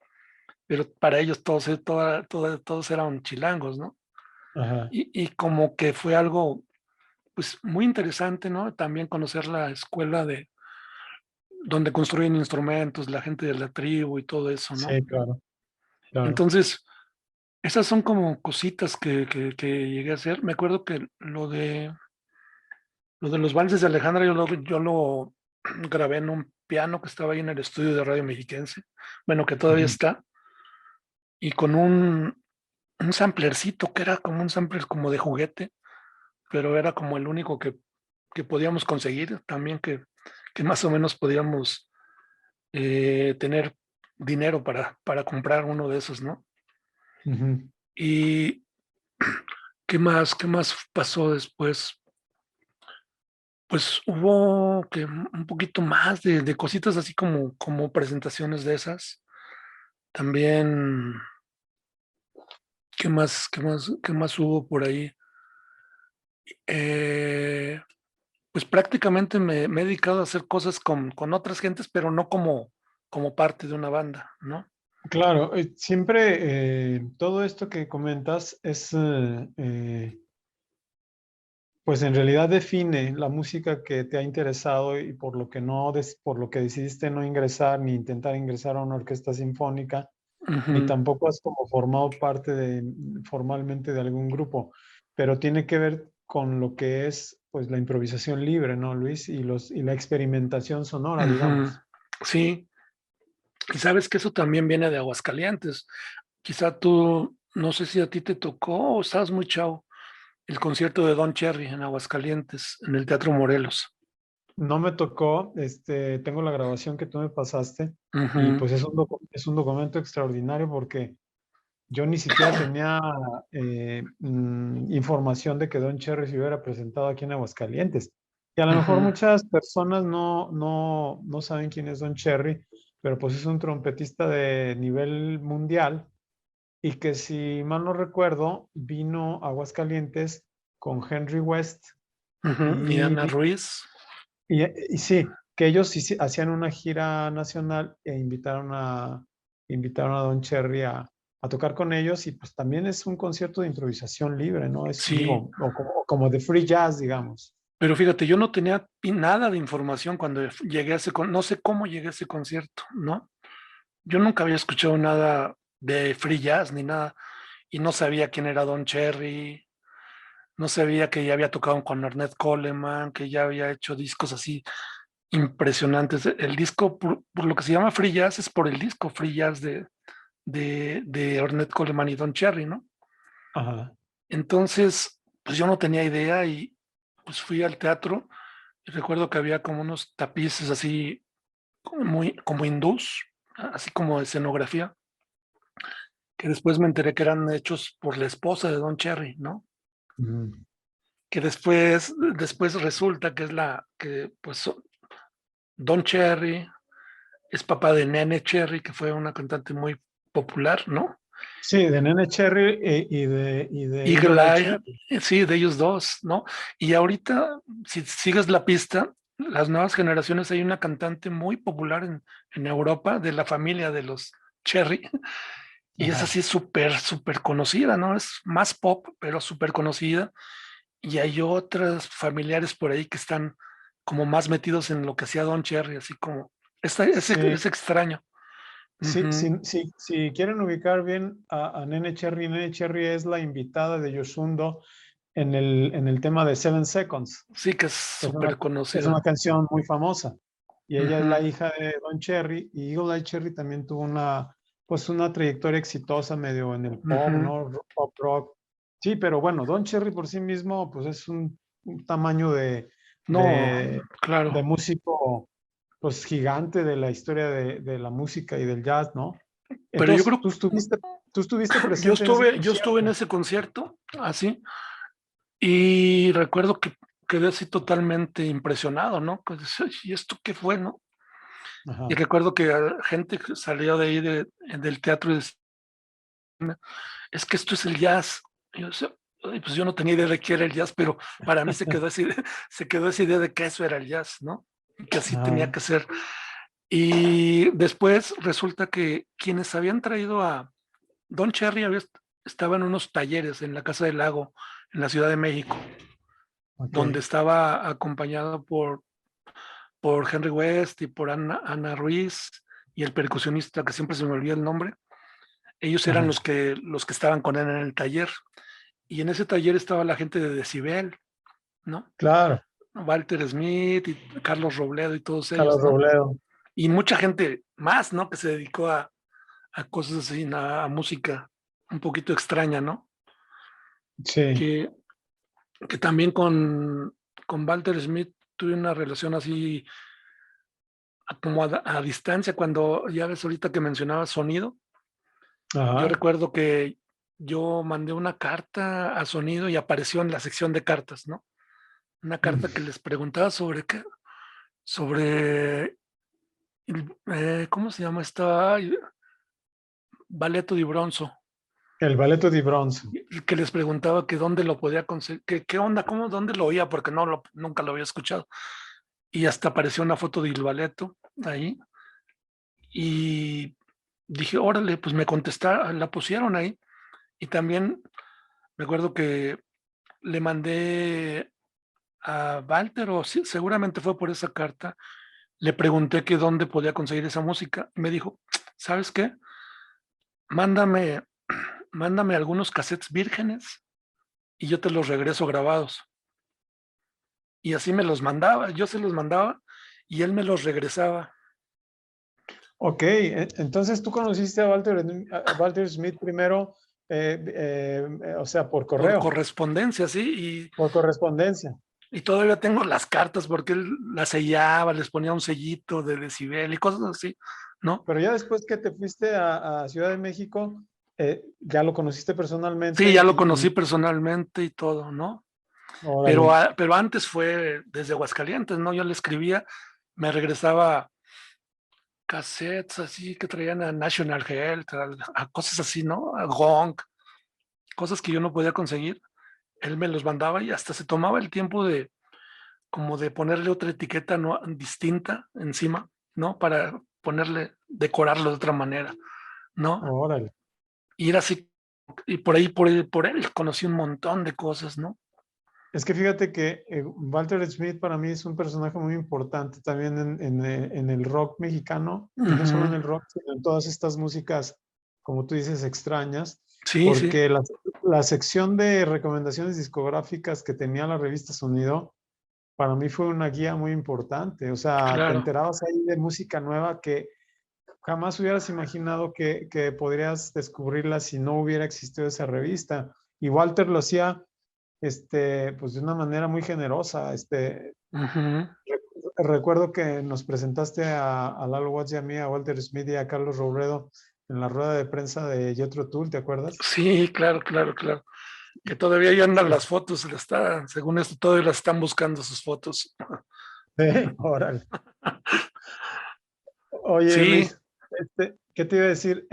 Pero para ellos todos eran chilangos, ¿no? ajá, Y como que fue algo, pues, muy interesante, ¿no? También conocer la escuela donde construyen instrumentos, la gente de la tribu y todo eso, ¿no? sí, claro, claro. Entonces, esas son como cositas que llegué a hacer. Me acuerdo que lo de los valses de Alejandra, yo lo grabé en un piano que estaba ahí en el estudio de Radio Mexiquense, bueno, que todavía Ujú, está, y con un samplercito que era como un sampler como de juguete, pero era como el único que podíamos conseguir también, que más o menos podíamos tener dinero para comprar uno de esos, ¿no? ujú. Y ¿qué más pasó después? Pues hubo que un poquito más de cositas así como presentaciones de esas. También, ¿qué más hubo por ahí? Eh, pues prácticamente me he dedicado a hacer cosas con otras gentes, pero no como parte de una banda, ¿no? Claro, siempre todo esto que comentas es, pues en realidad define la música que te ha interesado y por lo que no, por lo que decidiste no ingresar ni intentar ingresar a una orquesta sinfónica, ni Ujú, tampoco has como formado parte formalmente de algún grupo, pero tiene que ver con lo que es pues la improvisación libre, ¿no, Luis? Y la experimentación sonora, ujú. digamos. Sí, y sabes que eso también viene de Aguascalientes. Quizá tú, no sé si a ti te tocó o estabas muy chavo, el concierto de Don Cherry en Aguascalientes, en el Teatro Morelos. No me tocó, tengo la grabación que tú me pasaste y Ujú, pues es un documento extraordinario porque yo ni siquiera tenía información de que Don Cherry se hubiera presentado aquí en Aguascalientes. Y a lo mejor ujú, muchas personas no saben quién es Don Cherry, pero pues es un trompetista de nivel mundial y que si mal no recuerdo, vino a Aguascalientes con Henry West ujú. Y y, Ana Ruiz. y sí, que ellos sí hacían una gira nacional e invitaron a Don Cherry a tocar con ellos y pues también es un concierto de improvisación libre, ¿no? Es, Sí, digo, o como de free jazz, digamos. pero fíjate, yo no tenía nada de información cuando llegué a ese, no sé cómo llegué a ese concierto, ¿no? Yo nunca había escuchado nada de free jazz ni nada y no sabía quién era Don Cherry, no sabía que ya había tocado con Ornette Coleman, que ya había hecho discos así impresionantes. El disco, por lo que se llama free jazz, es por el disco free jazz de Ornette Coleman y Don Cherry, ¿no? Ajá. Entonces, pues yo no tenía idea y pues fui al teatro y recuerdo que había como unos tapices así como muy como hindús, así como de escenografía, que después me enteré que eran hechos por la esposa de Don Cherry, ¿no? Ujú. Que después resulta que es la que pues Don Cherry es papá de Nene Cherry, que fue una cantante muy popular, ¿no? Sí, de Nene Cherry y de Eagle Eagle Eye Eye, Cherry. sí, de ellos dos, ¿no? Y ahorita, si sigues la pista, las nuevas generaciones, hay una cantante muy popular en Europa de la familia de los Cherry, y es Ajá. así súper conocida, ¿no? Es más pop, pero súper conocida. Y hay otras familiares por ahí que están como más metidos en lo que hacía Don Cherry, así como, Sí, es extraño. sí, Ujú. sí, sí, si quieren ubicar bien Nene Cherry es la invitada de Yosundo en el tema de Seven Seconds. Sí, que es Es una, súper es una conocida. canción muy famosa. Y ella es Ujú, la hija de Don Cherry. Y Eagle Eye Cherry también tuvo pues una trayectoria exitosa medio en el pop, ujú. ¿no? Pop rock. Sí, pero bueno, Don Cherry por sí mismo, pues es un tamaño No, de, de claro. músico, pues gigante de la historia de la música y del jazz, ¿no? Pero yo Entonces, creo, tú estuviste yo presente en ese estuve, yo estuve en concierto. ese concierto, así, y recuerdo que quedé así totalmente impresionado, ¿no? Que decía, ¿y esto qué fue, no? Y Ajá. recuerdo que gente que salió de ahí del teatro y decía, es que esto es el jazz. Y yo decía, "Ay, pues yo no tenía idea de qué era el jazz, pero para mí se quedó esa idea de que eso era el jazz, ¿no? Y que así tenía Ajá. que ser. Y después resulta que quienes habían traído a Don Cherry estaba en unos talleres en la Casa del Lago, en la Ciudad de México, Ok. donde estaba acompañado por Henry West y por Ana Ruiz y el percusionista, que siempre se me olvida el nombre. Ellos eran Ajá. los que estaban con él en el taller. Y en ese taller estaba la gente de Decibel, ¿no? Claro. Walter Smith y Carlos Robledo y todos ellos, Carlos ¿no? Robledo. Y mucha gente más, ¿no? Que se dedicó a cosas así, a música un poquito extraña, ¿no? Sí. Que, que también con Walter Smith tuve una relación así como a distancia, cuando ya ves ahorita que mencionaba sonido, yo Ajá. recuerdo que yo mandé una carta a sonido y apareció en la sección de cartas, ¿no? Una carta que Mm. les preguntaba sobre qué, sobre, ¿cómo se llama esta? Ay, Balletto di Bronzo, El Balletto di Bronzo. que les preguntaba que dónde lo podía conseguir, qué onda, cómo, dónde lo oía, porque nunca lo había escuchado. Y hasta apareció una foto del Balletto ahí. Y dije, órale, pues me contestaron, la pusieron ahí. Y también me acuerdo que le mandé a Walter, o seguramente fue por esa carta, le pregunté que dónde podía conseguir esa música. Y me dijo, ¿sabes qué? mándame, mándame algunos cassettes vírgenes y yo te los regreso grabados. Y así me los mandaba, yo se los mandaba y él me los regresaba. Ok, entonces tú conociste a Walter Smith primero, o sea, por Por correo, correspondencia, sí, por correspondencia. y todavía tengo las cartas porque él las sellaba, les ponía un sellito de decibel y cosas así, ¿no? Pero ya después que te fuiste a Ciudad de México, ya lo conociste Sí, personalmente ya lo y conocí personalmente y todo, ¿no? órale. Pero antes fue desde Aguascalientes, ¿no? Yo le escribía, me regresaba cassettes así que traían a National Health, a cosas así, ¿no? A Gong, cosas que yo no podía conseguir. Él me los mandaba y hasta se tomaba el tiempo de como de ponerle otra etiqueta no, distinta encima, ¿no? Para ponerle, decorarlo de otra manera, ¿no? Órale. Y era así, y por él conocí un montón de cosas, ¿no? Es que fíjate que Walter Smith para mí es un personaje muy importante también en el rock mexicano, y no solo en Ujú. el rock, sino en todas estas músicas, como tú dices, extrañas, Sí, sí. porque la sección de recomendaciones discográficas que tenía la revista Sonido, para mí fue una guía muy importante. O sea, te Claro. enterabas ahí de música nueva que jamás hubieras imaginado que podrías descubrirla si no hubiera existido esa revista. Y Walter lo hacía pues de una manera muy generosa. Ujú. Recuerdo que nos presentaste a Lalo Watts y a mí, a Walter Smith y a Carlos Robredo en la rueda de prensa de Jethro Tull, ¿te acuerdas? Sí, claro, claro, claro. Que todavía ahí andan las fotos, según esto, todavía las están buscando sus fotos. Sí, órale. Oye, Sí, Luis, ¿qué te iba a decir?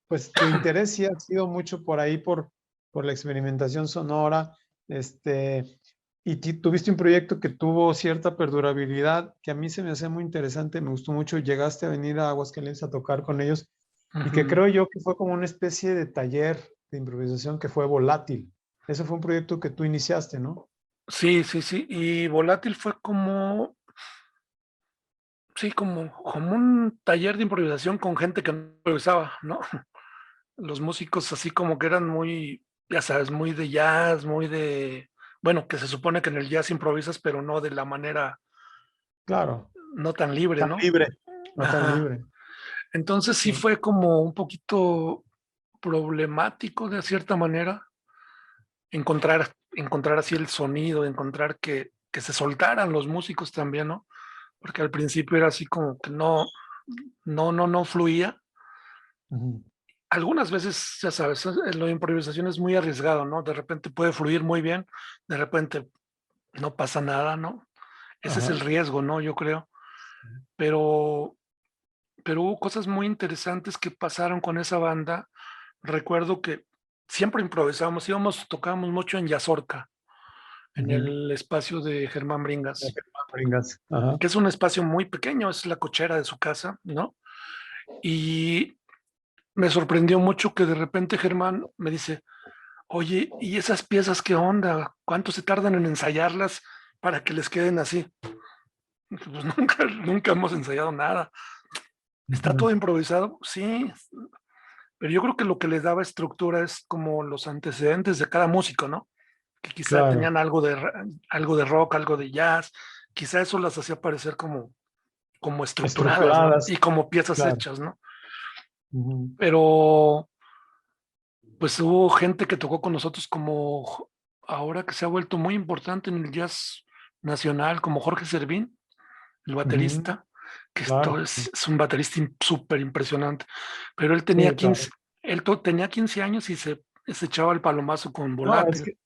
Pues tu interés sí ha sido mucho por ahí, por la experimentación sonora, y tuviste un proyecto que tuvo cierta perdurabilidad, que a mí se me hace muy interesante, me gustó mucho. Llegaste a venir a Aguascalientes a tocar con ellos, y que ujú. creo yo que fue como una especie de taller de improvisación que fue volátil. Ese fue un proyecto que tú iniciaste, ¿no? Sí, sí, sí. Y Volátil fue como, sí, como un taller de improvisación con gente que no improvisaba, ¿no? Los músicos así como que eran muy, ya sabes, muy de jazz, muy de, bueno, que se supone que en el jazz improvisas, pero no de la manera, Claro, no tan libre, tan ¿no? libre, no tan Ajá. libre. Entonces sí Sí. fue como un poquito problemático de cierta manera encontrar así el sonido, encontrar que se soltaran los músicos también, ¿no? Porque al principio era así como que no fluía. Ujú. Algunas veces, ya sabes, la improvisación es muy arriesgado, ¿no? De repente puede fluir muy bien, de repente no pasa nada, ¿no? Ese es el Ajá. riesgo, ¿no? Yo creo. Pero, pero hubo cosas muy interesantes que pasaron con esa banda. Recuerdo que siempre improvisábamos, tocábamos mucho en Yazorca, en Ujú. el espacio de Germán De Bringas, Germán Bringas. Ajá. que es un espacio muy pequeño, es la cochera de su casa, ¿no? Y me sorprendió mucho que de repente Germán me dice, oye, ¿y esas piezas qué onda? ¿Cuánto se tardan en ensayarlas para que les queden así? Pues nunca hemos ensayado nada. ¿Está todo Ujú. improvisado? Sí, pero yo creo que lo que les daba estructura es como los antecedentes de cada músico, ¿no? Que quizá Claro, tenían algo de rock, algo de jazz, quizá eso las hacía parecer como estructuradas, ¿no? estructuradas, Y como piezas claro. hechas, ¿no? Ujú. Pero pues hubo gente que tocó con nosotros como ahora que se ha vuelto muy importante en el jazz nacional, como Jorge Servín, el Ujú. baterista, que esto Claro, es un baterista súper impresionante. Pero él tenía sí, 15, claro. tenía 15 años y se echaba el palomazo con No, Volátil.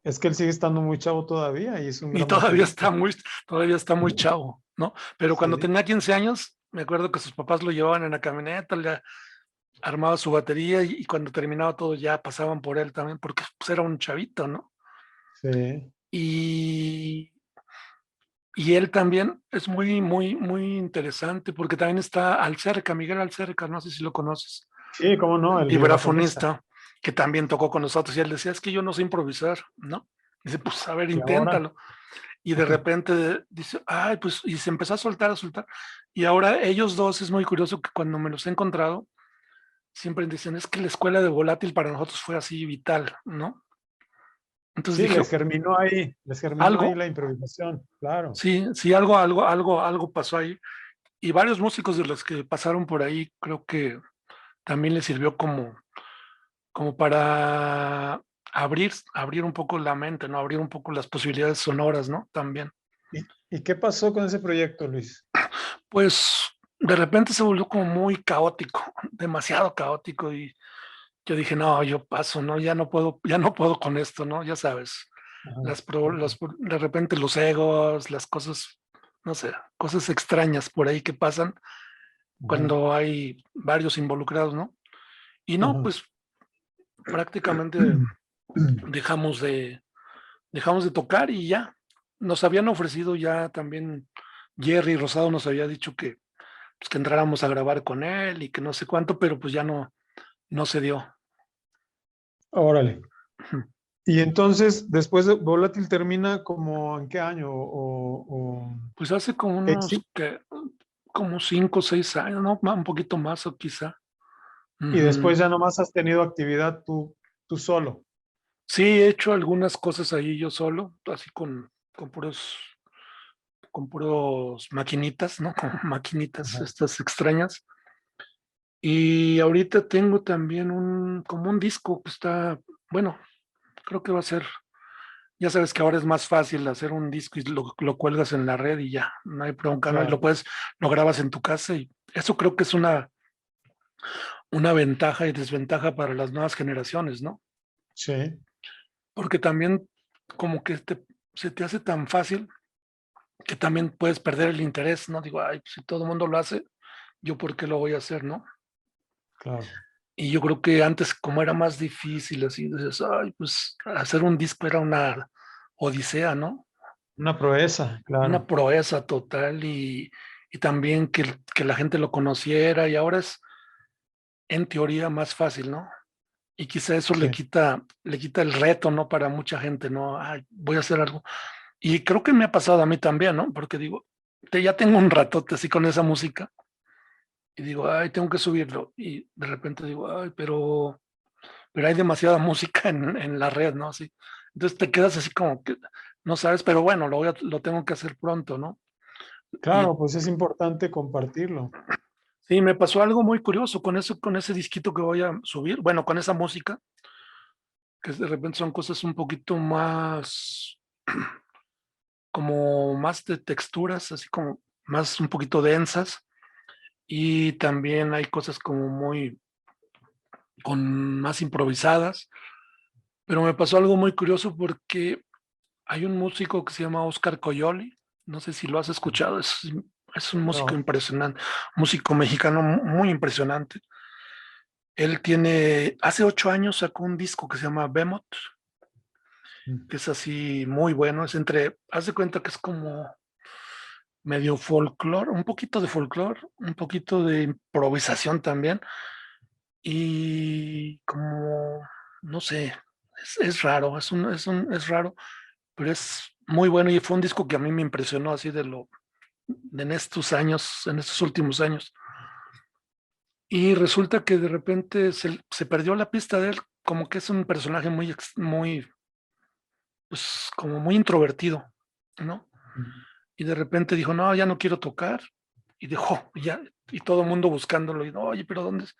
es que él sigue estando muy chavo todavía y es un Y gran baterista. todavía está muy chavo, ¿no? Pero cuando Sí, tenía 15 años, me acuerdo que sus papás lo llevaban en la camioneta, le armaba su batería y cuando terminaba todo ya pasaban por él también, porque pues, era un chavito, ¿no? sí. Y, y él también es muy, muy, muy interesante porque también está Alcerca, Miguel Alcerca, no sé si lo conoces, Sí, cómo no, el vibrafonista. vibrafonista, que también tocó con nosotros y él decía, es que yo no sé improvisar, ¿no? Dice, pues a ver, Y ahora, inténtalo. Y de repente dice, ay, pues, y se empezó a soltar, a soltar. Y ahora ellos dos, es muy curioso que cuando me los he encontrado, siempre dicen, es que la escuela de Volátil para nosotros fue así vital, ¿no? Entonces Sí, dije, les germinó ahí algo, la improvisación, claro. sí, sí, algo pasó ahí. Y varios músicos de los que pasaron por ahí, creo que también les sirvió como para abrir un poco la mente, ¿no? Abrir un poco las posibilidades sonoras, ¿no? También. ¿Y qué pasó con ese proyecto, Luis? Pues de repente se volvió como muy caótico, demasiado caótico y yo dije, no, yo paso, ¿no? Ya no puedo con esto, ¿no? Ya sabes, Ajá, de repente los egos, las cosas, no sé, cosas extrañas por ahí que pasan ajá, cuando hay varios involucrados, ¿no? Y no, ajá. pues prácticamente dejamos de, dejamos de tocar y ya. Nos habían ofrecido ya también, Jerry Rosado nos había dicho que, pues, que entráramos a grabar con él y que no sé cuánto, pero pues ya no se dio. Órale. Y entonces, después de Volátil termina como en qué año Pues hace como sí. como 5 o 6 años, ¿no? Un poquito más o quizá. Y Ujú. después ya nomás has tenido actividad tú solo. Sí, he hecho algunas cosas ahí yo solo, así con puros maquinitas, ¿no? Con maquinitas Ajá. estas extrañas. Y ahorita tengo también como un disco que está, bueno, creo que va a ser, ya sabes que ahora es más fácil hacer un disco y lo cuelgas en la red y ya, no hay bronca, ¿no? Y Claro. lo grabas en tu casa y eso creo que es una ventaja y desventaja para las nuevas generaciones, ¿no? Sí, Porque también como que se te hace tan fácil que también puedes perder el interés, ¿no? Digo, ay, pues si todo el mundo lo hace, yo por qué lo voy a hacer, ¿no? claro. Y yo creo que antes, como era más difícil, así, dices, ay, pues hacer un disco era una odisea, ¿no? Una proeza, Una claro. proeza total y también que la gente lo conociera y ahora es en teoría más fácil, ¿no? Y quizá eso Sí. le quita el reto, ¿no? Para mucha gente, ¿no? Ay, voy a hacer algo. Y creo que me ha pasado a mí también, ¿no? Porque digo, ya tengo un ratote así con esa música y digo, ay, tengo que subirlo. Y de repente digo, ay, pero hay demasiada música en la red, ¿no? Así. Entonces te quedas así como que no sabes, pero bueno, lo tengo que hacer pronto, ¿no? Y Claro, pues es importante compartirlo. sí, me pasó algo muy curioso con eso, con ese disquito que voy a subir, bueno, con esa música, que de repente son cosas un poquito más, como más de texturas, así como más un poquito densas, y también hay cosas como con más improvisadas, pero me pasó algo muy curioso porque hay un músico que se llama Oscar Coyoli, no sé si lo has escuchado, es un músico No. impresionante, músico mexicano muy impresionante. Él hace 8 años sacó un disco que se llama Behemoth, que es así muy bueno, haz de cuenta que es como medio folclore, un poquito de folclore, un poquito de improvisación también, y como, no sé, es raro, es raro, pero es muy bueno y fue un disco que a mí me impresionó así en estos años, en estos últimos años. Y resulta que de repente se perdió la pista de él, como que es un personaje muy, pues como muy introvertido, ¿no? Y de repente dijo, no, ya no quiero tocar, y dejó, ya, y todo el mundo buscándolo, y no, oye, pero ¿dónde es?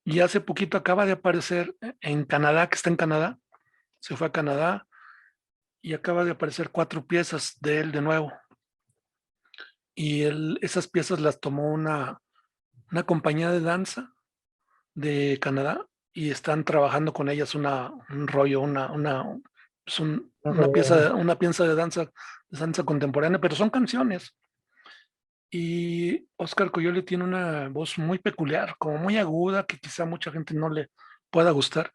Y hace poquito acaba de aparecer en Canadá, que está en Canadá, se fue a Canadá, y acaba de aparecer 4 piezas de él de nuevo. Y esas piezas las tomó una compañía de danza de Canadá y están trabajando con ellas un rollo, pues No, pero una pieza de danza contemporánea, pero son canciones. Y Oscar Coyoli tiene una voz muy peculiar, como muy aguda, que quizá mucha gente no le pueda gustar.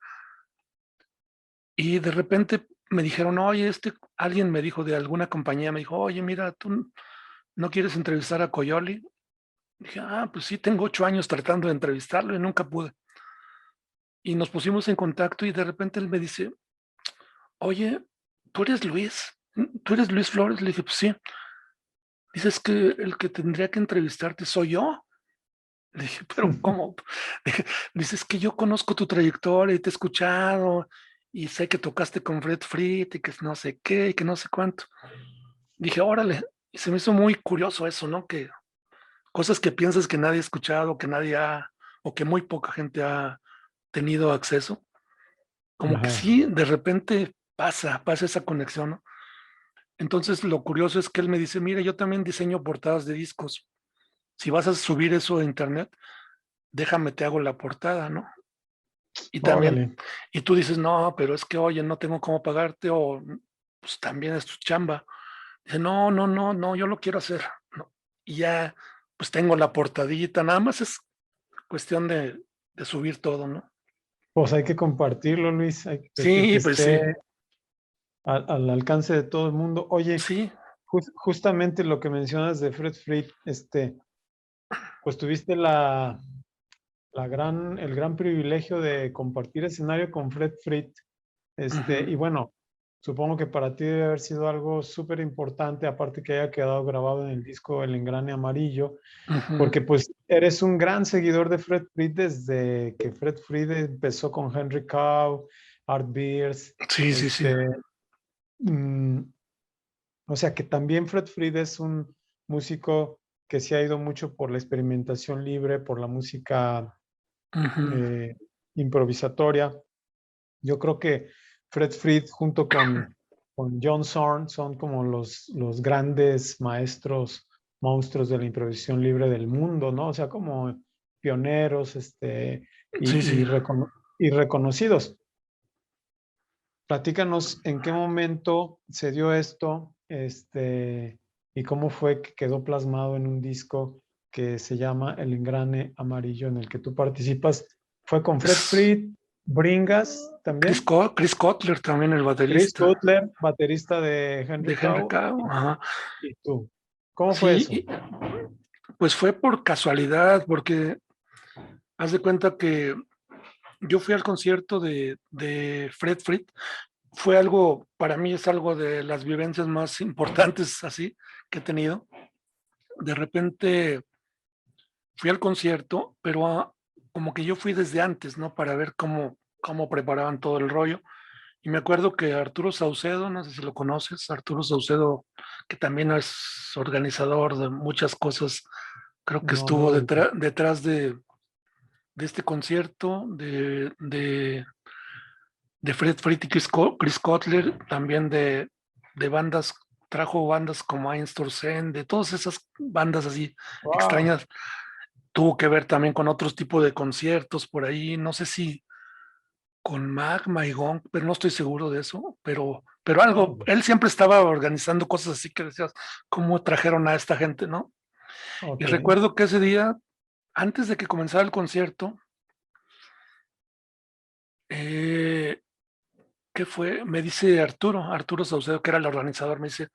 Y de repente me dijeron, oye, alguien me dijo de alguna compañía, me dijo, oye, mira, tú no quieres entrevistar a Coyoli. Dije, pues sí, tengo 8 años tratando de entrevistarlo y nunca pude. Y nos pusimos en contacto y de repente él me dice, oye, ¿tú eres Luis Flores? Le dije, pues sí. Dices que el que tendría que entrevistarte soy yo. Le dije, pero ¿cómo? Dije, dice, es que yo conozco tu trayectoria y te he escuchado y sé que tocaste con Fred Frith y que no sé qué y que no sé cuánto. Dije, órale, y se me hizo muy curioso eso, ¿no? Que cosas que piensas que nadie ha escuchado, que nadie ha, o que muy poca gente ha tenido acceso, como que Ajá. sí, de repente pasa esa conexión, ¿no? Entonces lo curioso es que él me dice, mira, yo también diseño portadas de discos. Si vas a subir eso a internet, déjame te hago la portada, ¿no? Y también, Órale. y tú dices, no, pero es que, oye, no tengo cómo pagarte o pues también es tu chamba. Dice, no, no, no, no, yo lo quiero hacer, ¿no? Y ya, pues tengo la portadita, nada más es cuestión de subir todo, ¿no? Pues hay que compartirlo, Luis, que Sí, pues sí, esté al alcance de todo el mundo. Oye, sí, justamente lo que mencionas de Fred Frith, pues tuviste el gran privilegio de compartir escenario con Fred Frith. ujú, Y bueno, supongo que para ti debe haber sido algo súper importante, aparte que haya quedado grabado en el disco El Engrane Amarillo, ujú. porque pues eres un gran seguidor de Fred Frith desde que Fred Frith empezó con Henry Cow, Art Beers, Sí, sí, sí. mm, o sea que también Fred Frith es un músico que se ha ido mucho por la experimentación libre, por la música Ujú. eh, improvisatoria. Yo creo que Fred Frith junto con John Zorn son como los grandes maestros, monstruos de la improvisación libre del mundo, ¿no? O sea, como pioneros Sí, sí. y reconocidos. Platícanos en qué momento se dio esto, y cómo fue que quedó plasmado en un disco que se llama El Engrane Amarillo, en el que tú participas. ¿Fue con Fred Es Frith, Bringas también? Chris Cutler también, el Chris baterista Cutler, baterista de de Henry Henry Cow, Cow. Ajá. y tú. ¿Cómo fue Sí, eso? pues fue por casualidad, porque haz de cuenta que yo fui al concierto de Fred Frith. Fue algo, para mí es algo de las vivencias más importantes así que he tenido. De repente fui al concierto, pero como que yo fui desde antes, ¿no? Para ver cómo preparaban todo el rollo. Y me acuerdo que Arturo Saucedo, no sé si lo conoces, Arturo Saucedo, que también es organizador de muchas cosas, creo que No, no estuvo lo ubico. detrás de este concierto, de Fred Frith y Chris Cutler, también de bandas, trajo bandas como Einstürzen, de todas esas bandas así Wow. extrañas. Tuvo que ver también con otros tipos de conciertos por ahí, no sé si con Magma y Gong, pero no estoy seguro de eso, pero algo, él siempre estaba organizando cosas así que decías, ¿cómo trajeron a esta gente, no? Y Ok. recuerdo que ese día, antes de que comenzara el concierto, eh, ¿qué fue? Me dice Arturo Saucedo, que era el organizador, me dice,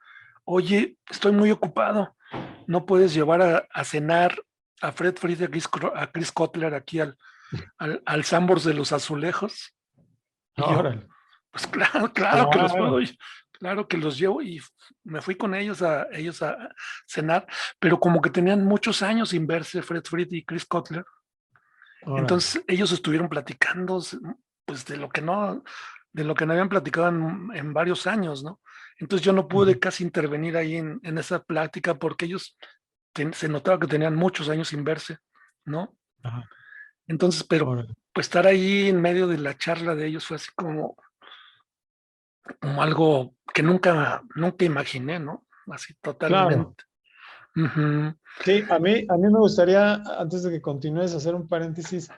oye, estoy muy ocupado, no puedes llevar a cenar a Fred Frith y a Chris Cutler aquí al Sambors de los Azulejos. Y yo, Órale. pues claro, claro que los puedo, Claro. claro que los llevo y me fui con ellos a cenar, pero como que tenían muchos años sin verse Fred Frith y Chris Cutler. Órale. Entonces ellos estuvieron platicando, pues de lo que no habían platicado en varios años, ¿no? Entonces yo no pude Ujú. casi intervenir ahí en esa plática porque ellos se notaba que tenían muchos años sin verse, ¿no? Ajá. Entonces, pero Órale. pues estar ahí en medio de la charla de ellos fue así como algo que nunca imaginé, ¿no? Así Claro. totalmente. Ujú, Sí, a mí me gustaría, antes de que continúes, hacer un paréntesis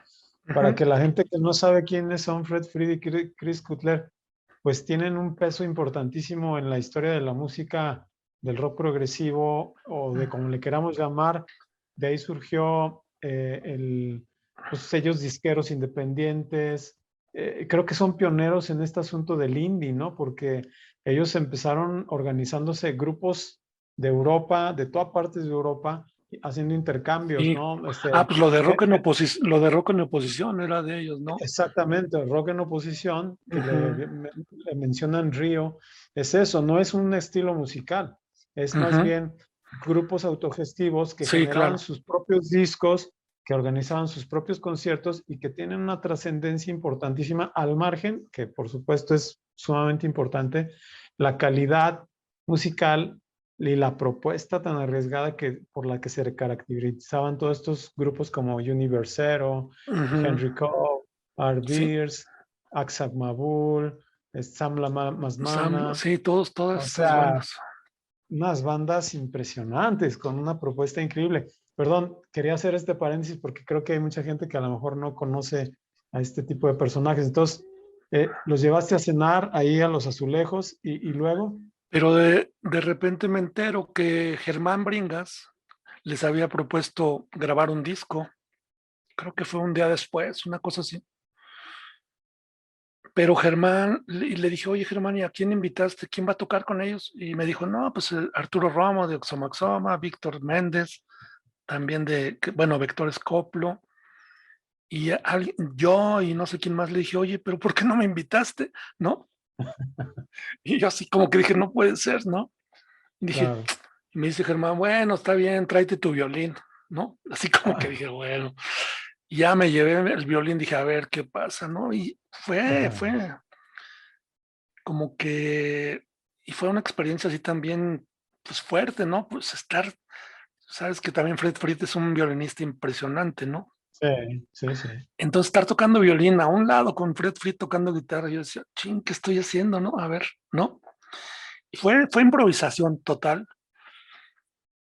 para ujú. que la gente que no sabe quiénes son Fred Frith y Chris Cutler, pues tienen un peso importantísimo en la historia de la música del rock progresivo o de como le queramos llamar. De ahí surgió los sellos disqueros independientes. Creo que son pioneros en este asunto del indie, ¿no? Porque ellos empezaron organizándose grupos de Europa, de todas partes de Europa, haciendo intercambios, Y, ¿no? pues lo de rock en oposición era de ellos, ¿no? Exactamente, el rock en oposición, que Ujú, le mencionan Río, es eso, no es un estilo musical, es más ujú. bien grupos autogestivos que Sí, generaban claro. sus propios discos que organizaban sus propios conciertos y que tienen una trascendencia importantísima al margen, que por supuesto es sumamente importante, la calidad musical y la propuesta tan arriesgada por la que se caracterizaban todos estos grupos como Universero, Ujú. Henry Cole, Art Sí, Beers, Aksak Mabul, Sam Lama Masmana, Sí, todas o estas sea, bandas. unas bandas impresionantes con una propuesta increíble. Perdón, quería hacer este paréntesis porque creo que hay mucha gente que a lo mejor no conoce a este tipo de personajes. Entonces, los llevaste a cenar ahí a los Azulejos y luego. Pero de repente me entero que Germán Bringas les había propuesto grabar un disco. Creo que fue un día después, una cosa así. Pero Germán, y le dije, oye Germán, ¿y a quién invitaste? ¿Quién va a tocar con ellos? Y me dijo, no, pues Arturo Romo de Oxomoxoma, Víctor Méndez, también bueno, Vector Escoplo. Y yo y no sé quién más le dije, oye, pero ¿por qué no me invitaste? ¿No? Y yo así como que dije, no puede ser, ¿no? Y dije, Claro. y me dice Germán, bueno, está bien, tráete tu violín, ¿no? Así como que Ah, dije, bueno, y ya me llevé el violín, dije, a ver qué pasa, ¿no? Y ajá. fue como que, y fue una experiencia así también, pues fuerte, ¿no? Pues estar, sabes que también Fred Frit es un violinista impresionante, ¿no? Sí, sí, sí. Entonces estar tocando violín a un lado con Fred Frit tocando guitarra, yo decía, ching, ¿qué estoy haciendo, no? A ver, ¿no? Y fue improvisación total,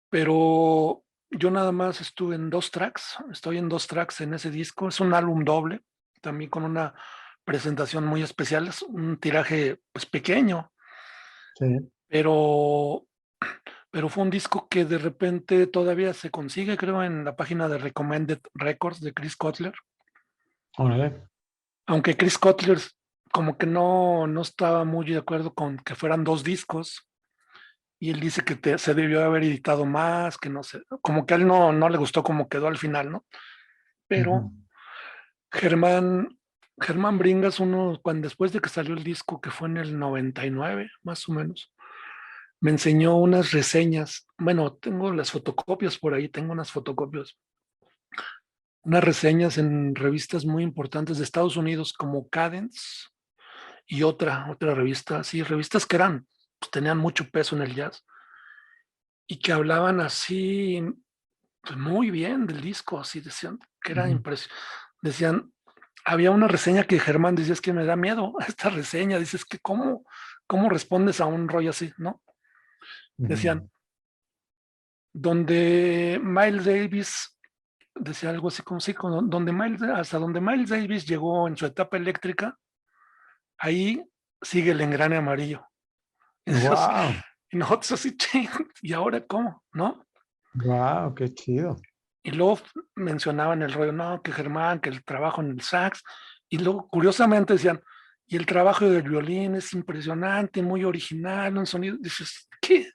pero yo nada más estuve en 2 tracks, estoy en 2 tracks en ese disco, es un álbum doble, también con una presentación muy especial, es un tiraje pues pequeño, Sí. pero fue un disco que de repente todavía se consigue, creo, en la página de Recommended Records de Chris Cutler, Órale. aunque Chris Cutler como que no estaba muy de acuerdo con que fueran 2 discos, y él dice que se debió haber editado más, que no sé, como que a él no le gustó cómo quedó al final, ¿no? Ujú. Pero Germán, Germán Bringas, cuando después de que salió el disco, que fue en el 99, más o menos, me enseñó unas reseñas. Bueno, tengo las fotocopias por ahí, tengo unas reseñas en revistas muy importantes de Estados Unidos como Cadence y otra revista, sí, revistas que pues, tenían mucho peso en el jazz y que hablaban así pues, muy bien del disco, así decían que era Ujú. impresionante. Decían, había una reseña que Germán decía, es que me da miedo esta reseña, dices que cómo respondes a un rollo así, ¿no? Decían, Ujú. donde Miles Davis, decía algo así como sí, hasta donde Miles Davis llegó en su etapa eléctrica, ahí sigue el engrane amarillo. Y, decías, Wow, y nosotros así, ching, ¿y ahora cómo? ¿No? wow, qué chido. Y luego mencionaban el rollo, no, que Germán, que el trabajo en el sax, y luego curiosamente decían, y el trabajo del violín es impresionante, muy original, un sonido, dices, ¿qué?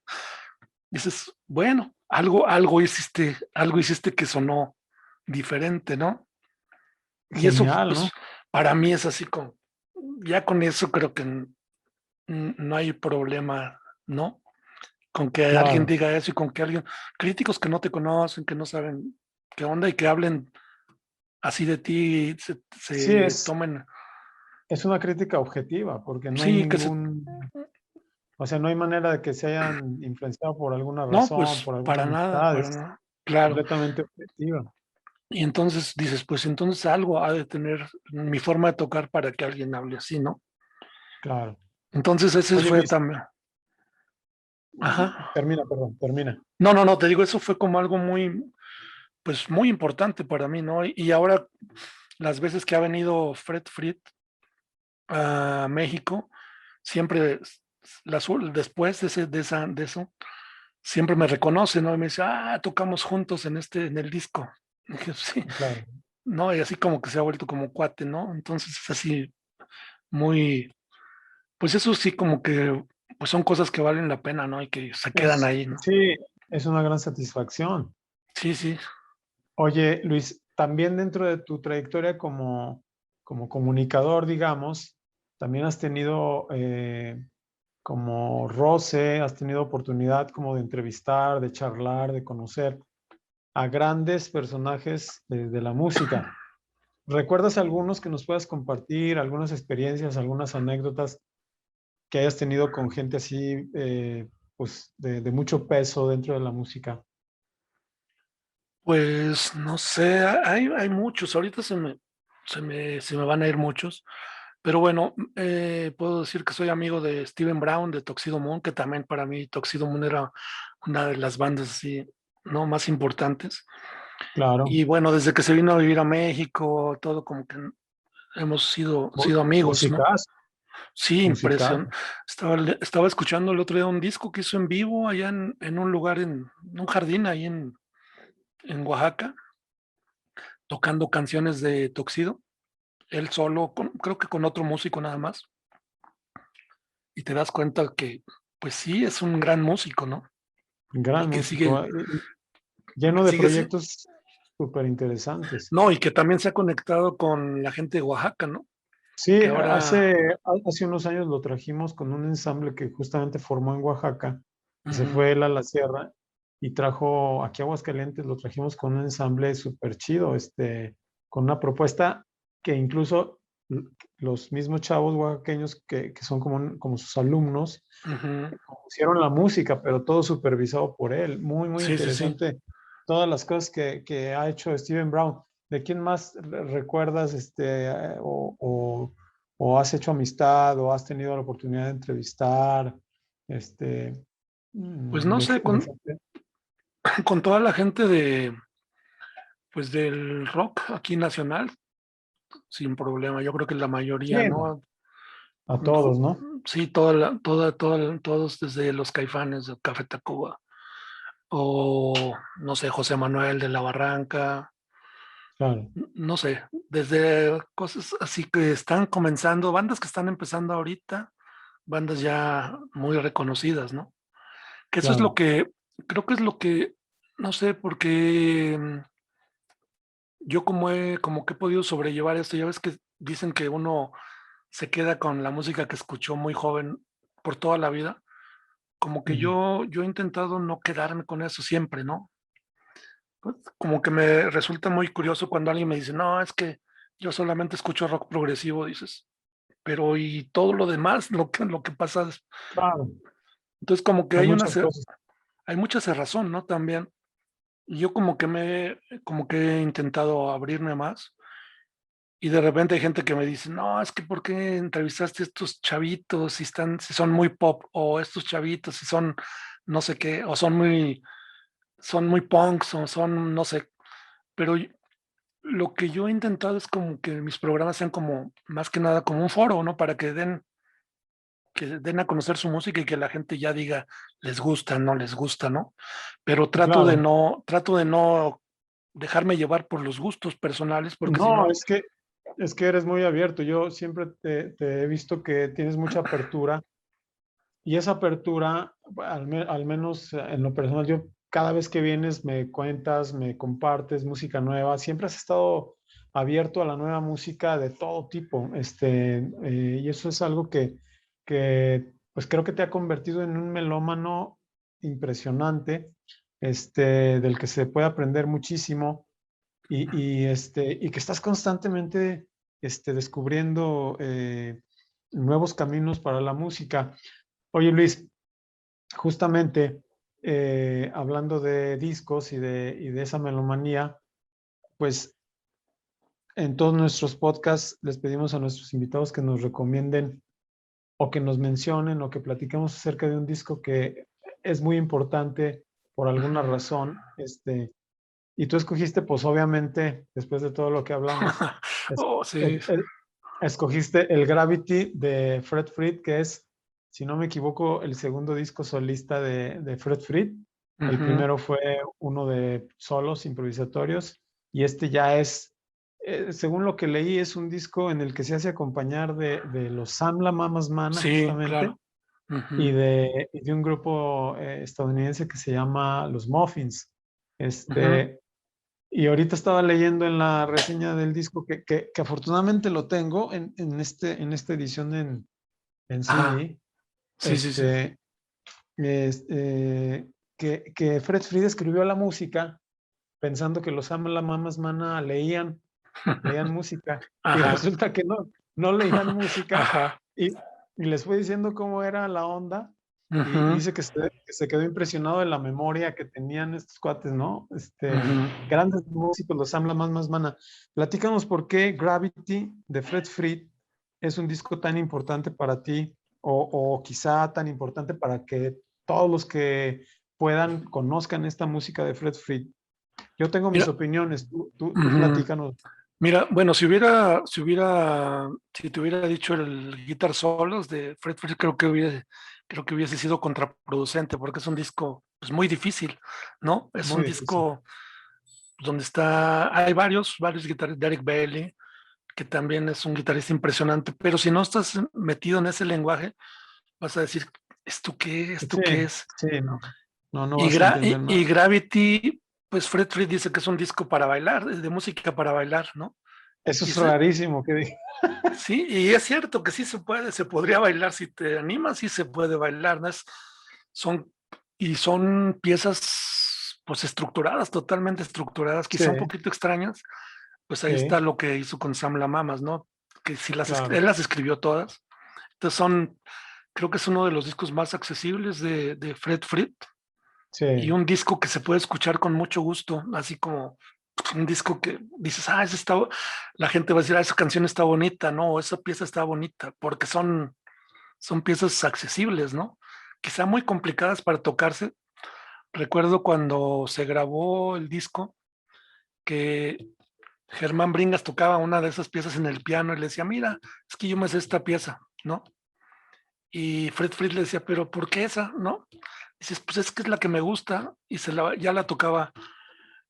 Dices, bueno, algo hiciste que sonó diferente, ¿no? Y eso, Genial, pues, ¿no? para mí es así como, ya con eso creo que no hay problema, ¿no? Con que alguien Claro. diga eso y con que críticos que no te conocen, que no saben qué onda y que hablen así de ti, Sí, se tomen, es una crítica objetiva, porque no hay sí, que se, ningún, o sea, no hay manera de que se hayan influenciado por alguna no, razón, pues por alguna amistad, para es nada, claro. completamente objetiva. Y entonces dices, pues entonces algo ha de tener mi forma de tocar para que alguien hable así, ¿no? Claro. Entonces ese Oye, fue Luis, también, ajá. termina, perdón, termina. No, te digo, eso fue como algo muy, pues muy importante para mí, ¿no? Y ahora las veces que ha venido Fred Frit a México, siempre, después de eso, siempre me reconoce, ¿no? Y me dice, tocamos juntos en el disco. Y dije, sí, Claro, ¿no? Y así como que se ha vuelto como cuate, ¿no? Entonces es así muy, pues eso sí como que, pues son cosas que valen la pena, ¿no? Y que se quedan ahí, ¿no? sí, es una gran satisfacción. Sí, sí. Oye, Luis, también dentro de tu trayectoria como comunicador, digamos, también has tenido como roce, has tenido oportunidad como de entrevistar, de charlar, de conocer a grandes personajes de la música. ¿Recuerdas algunos que nos puedas compartir, algunas experiencias, algunas anécdotas que hayas tenido con gente así, pues de mucho peso dentro de la música? Pues no sé, hay muchos, ahorita se me van a ir muchos, pero bueno, puedo decir que soy amigo de Steven Brown de Tuxedo Moon, que también para mí Tuxedo Moon era una de las bandas así, ¿no? Más importantes. Claro. Y bueno, desde que se vino a vivir a México, todo como que hemos sido amigos, ¿no? Musicas, Sí, musical. impresión. Estaba escuchando el otro día un disco que hizo en vivo allá en un lugar, en un jardín ahí en Oaxaca, tocando canciones de Tuxedo, él solo, creo que con otro músico nada más, y te das cuenta que, pues sí, es un gran músico, ¿no? Y Gran que músico, lleno de sigue, proyectos súper interesantes. no, y que también se ha conectado con la gente de Oaxaca, ¿no? Sí, Que ahora, hace unos años lo trajimos con un ensamble que justamente formó en Oaxaca, y se ujú, fue él a la sierra y trajo aquí a Aguascalientes, lo trajimos con un ensamble súper chido, con una propuesta que incluso los mismos chavos oaxaqueños que son como sus alumnos, ujú, compusieron la música, pero todo supervisado por él. Muy, muy sí, sí, sí. interesante todas las cosas que ha hecho Steven Brown. ¿De quién más recuerdas o has hecho amistad o has tenido la oportunidad de entrevistar? Este, Pues no sé, de gente? con toda la gente pues del rock aquí nacional, sin problema. Yo creo que la Sí, mayoría, ¿no? a todos, ¿no? Sí, todos desde los Caifanes de Café Tacuba, o no sé, José Manuel de la Barranca, Claro. no sé, desde cosas así que están comenzando, bandas que están empezando ahorita, bandas ya muy reconocidas, ¿no? Que eso es lo Claro. que, creo que es lo que, no sé, porque yo como que he podido sobrellevar esto, ya ves que dicen que uno se queda con la música que escuchó muy joven por toda la vida, como que Ujú. yo he intentado no quedarme con eso siempre, ¿no? Pues, como que me resulta muy curioso cuando alguien me dice, no, es que yo solamente escucho rock progresivo, dices, pero y todo lo demás, lo que pasa. Claro. Entonces como que Hay muchas cosas. hay mucha cerrazón, ¿no? También. Y yo como que he intentado abrirme más. Y de repente hay gente que me dice, no, es que ¿por qué entrevistaste a estos chavitos si son muy pop? O estos chavitos si son no sé qué, o son muy punks, o son no sé. Pero lo que yo he intentado es como que mis programas sean como, más que nada, como un foro, ¿no? Para que den a conocer su música y que la gente ya diga, les gusta, no les gusta, ¿no? Pero Claro. trato de no dejarme llevar por los gustos personales, porque si No, no, es que eres muy abierto. Yo siempre te he visto que tienes mucha apertura. Y esa apertura, al menos en lo personal, yo cada vez que vienes me cuentas, me compartes música nueva, siempre has estado abierto a la nueva música de todo tipo, y eso es algo pues creo que te ha convertido en un melómano impresionante, del que se puede aprender muchísimo y que estás constantemente, descubriendo nuevos caminos para la música. Oye, Luis, justamente hablando de discos y de esa melomanía, pues en todos nuestros podcasts les pedimos a nuestros invitados que nos recomienden o que nos mencionen o que platiquemos acerca de un disco que es muy importante por alguna ujú. razón, y tú escogiste, pues obviamente, después de todo lo que hablamos, es- Oh, es- sí. es- escogiste el Gravity de Fred Frith, que es, si no me equivoco, el segundo disco solista de Fred Frith. El Ujú. primero fue uno de solos improvisatorios y este ya es, según lo que leí, es un disco en el que se hace acompañar de los Samla Mamas Mana, Sí, justamente, claro. Ujú. y de un grupo estadounidense que se llama Los Muffins. Ujú. Este, y ahorita estaba leyendo en la reseña del disco que afortunadamente lo tengo en esta edición en Ajá. CD, Sí, sí, sí. este, es, que Fred Fried escribió la música pensando que los Amla Mamas Mana leían música y Ajá, resulta que no leían música ajá, y, y les fue diciendo cómo era la onda y ujú, dice que se quedó impresionado de la memoria que tenían estos cuates, ¿no? ujú. Grandes músicos, los Amla Mamas Mana. Platícanos por qué Gravity de Fred Frith es un disco tan importante para ti o quizá tan importante para que todos los que puedan conozcan esta música de Fred Frith. Yo tengo mis Mira, opiniones, tú ujú. platícanos. Mira, bueno, si te hubiera dicho el Guitar Solos de Fred Frith, creo que hubiese sido contraproducente, porque es un disco pues, muy difícil, ¿no? Es Muy un difícil. disco donde hay varios guitarristas, Derek Bailey, que también es un guitarrista impresionante, pero si no estás metido en ese lenguaje, vas a decir, ¿esto qué? ¿Esto Sí, qué es? sí, no vas a entender Y nada. Gravity, pues Fred Frith dice que es un disco para bailar, es de música para bailar, ¿no? Eso Y es rarísimo que diga. sí, y es cierto que sí se podría bailar, si te animas, sí se puede bailar, ¿no? Son, y son piezas pues estructuradas, totalmente estructuradas, Sí, quizá un poquito extrañas, pues ahí está sí, lo que hizo con Sam Lamamas, ¿no? Que si claro. él las escribió todas. Entonces creo que es uno de los discos más accesibles de Fred Frith y Sí, un disco que se puede escuchar con mucho gusto, así como un disco que dices, la gente va a decir, esa canción está bonita, no, esa pieza está bonita, porque son piezas accesibles, ¿no? Quizá muy complicadas para tocarse. Recuerdo cuando se grabó el disco que Germán Bringas tocaba una de esas piezas en el piano y le decía, mira, es que yo me sé esta pieza, ¿no? Y Fred Frith le decía, pero ¿por qué esa? ¿No? Dices, pues es que es la que me gusta y ya la tocaba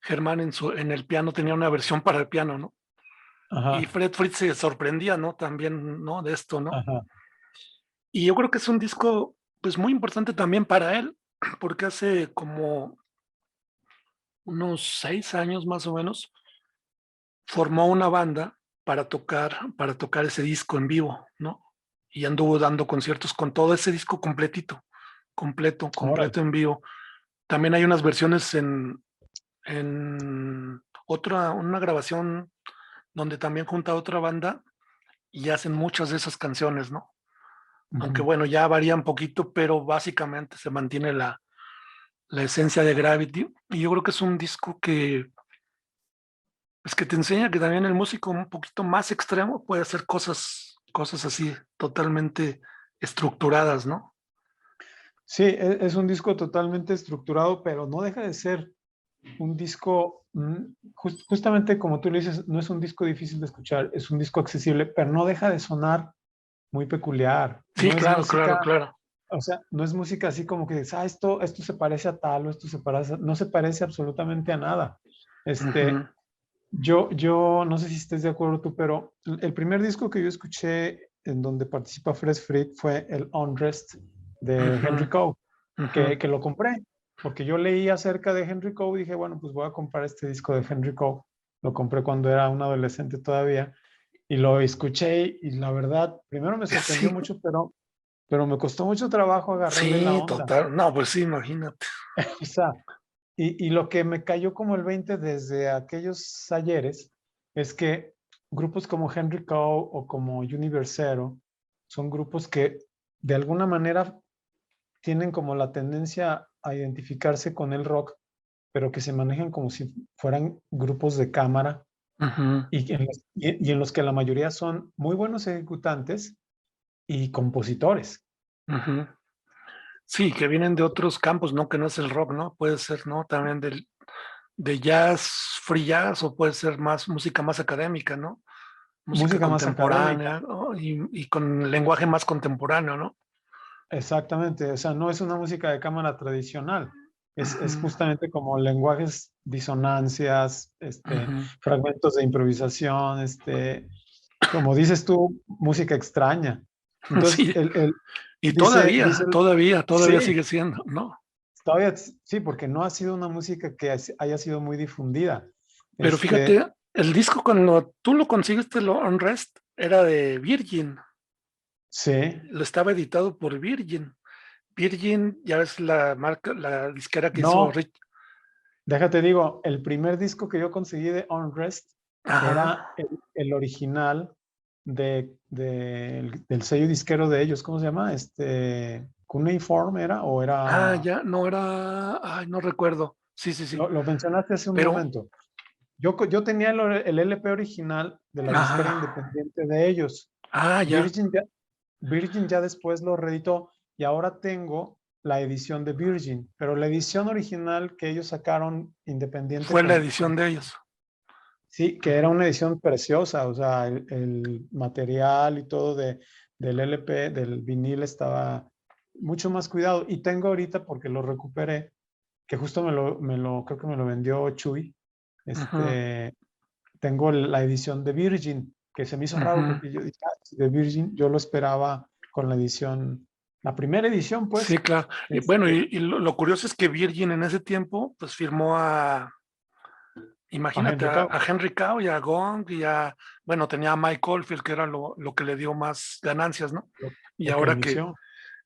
Germán en el piano, tenía una versión para el piano, ¿no? Y ajá, Fred Frith se sorprendía, ¿no? También, ¿no? De esto, ¿no? ajá. Y yo creo que es un disco, pues muy importante también para él, porque hace como unos 6 años más o menos, formó una banda para tocar ese disco en vivo, ¿no? Y anduvo dando conciertos con todo ese disco completito, Órale. completo en vivo. También hay unas versiones en una grabación donde también junta otra banda y hacen muchas de esas canciones, ¿no? Aunque Ujú. bueno, ya varía un poquito, pero básicamente se mantiene la esencia de Gravity. Y yo creo que es un disco pues que te enseña que también el músico un poquito más extremo puede hacer cosas así, totalmente estructuradas, ¿no? Sí, es un disco totalmente estructurado, pero no deja de ser un disco, justamente como tú le dices, no es un disco difícil de escuchar, es un disco accesible, pero no deja de sonar muy peculiar. Sí, No es claro, claro, música, claro. o sea, no es música así como que dices, esto se parece a tal o esto se parece, no se parece absolutamente a nada. Este, Ujú, yo no sé si estés de acuerdo tú, pero el primer disco que yo escuché en donde participa Fred Frith fue el Undressed de ujú, Henry Coe, ujú. que lo compré, porque yo leí acerca de Henry Coe y dije, bueno, pues voy a comprar este disco de Henry Coe. Lo compré cuando era un adolescente todavía y lo escuché y la verdad, primero me sorprendió Sí, mucho, pero me costó mucho trabajo agarrarle la sí, onda. total. No, pues sí, imagínate. O sea, y lo que me cayó como el 20 desde aquellos ayeres es que grupos como Henry Cow o como Universero son grupos que de alguna manera tienen como la tendencia a identificarse con el rock, pero que se manejan como si fueran grupos de cámara Ujú, y en los que la mayoría son muy buenos ejecutantes y compositores. ujú. Sí, que vienen de otros campos, ¿no? Que no es el rock, ¿no? Puede ser, ¿no? También de jazz, free jazz, o puede ser más música más académica, ¿no? Música Música más académica. contemporánea, ¿no? Y con lenguaje más contemporáneo, ¿no? Exactamente, o sea, no es una música de cámara tradicional, es Ujú, justamente como lenguajes, disonancias, ujú. fragmentos de improvisación, como dices tú, música extraña. Entonces, Sí, y dice, todavía sí, sigue siendo, ¿no? todavía, sí, porque no ha sido una música que haya sido muy difundida. Pero Este, fíjate, el disco cuando tú lo conseguiste, lo Unrest, era de Virgin, sí, lo estaba editado por Virgin. Virgin, ya ves la marca, la disquera que hizo no, Rich. déjate digo, el primer disco que yo conseguí de Unrest era Ajá. el original del sello disquero de ellos. ¿Cómo se llama? Cuneiform era o era. Ya, no era, ay, no recuerdo. Sí, sí, sí. Lo mencionaste hace un Pero, momento. Yo tenía el LP original de la disquera ajá. independiente de ellos. Ya. Virgin ya después lo reeditó y ahora tengo la edición de Virgin, pero la edición original que ellos sacaron independiente Fue la edición de ellos. sí, que era una edición preciosa, o sea, el material y todo del LP, del vinil estaba mucho más cuidado y tengo ahorita porque lo recuperé, que justo creo que me lo vendió Chuy, Ujú, tengo la edición de Virgin, que se me hizo raro ujú. porque yo dije, de Virgin, yo lo esperaba con la edición, la primera edición, Sí, pues. claro. Y bueno, este, y lo curioso es que Virgin en ese tiempo, pues firmó a imagínate, Henry Cow. a Henry Cow y a Gong bueno, tenía a Mike Oldfield, que era lo que le dio más ganancias, ¿no? Y Lo que ahora que inició.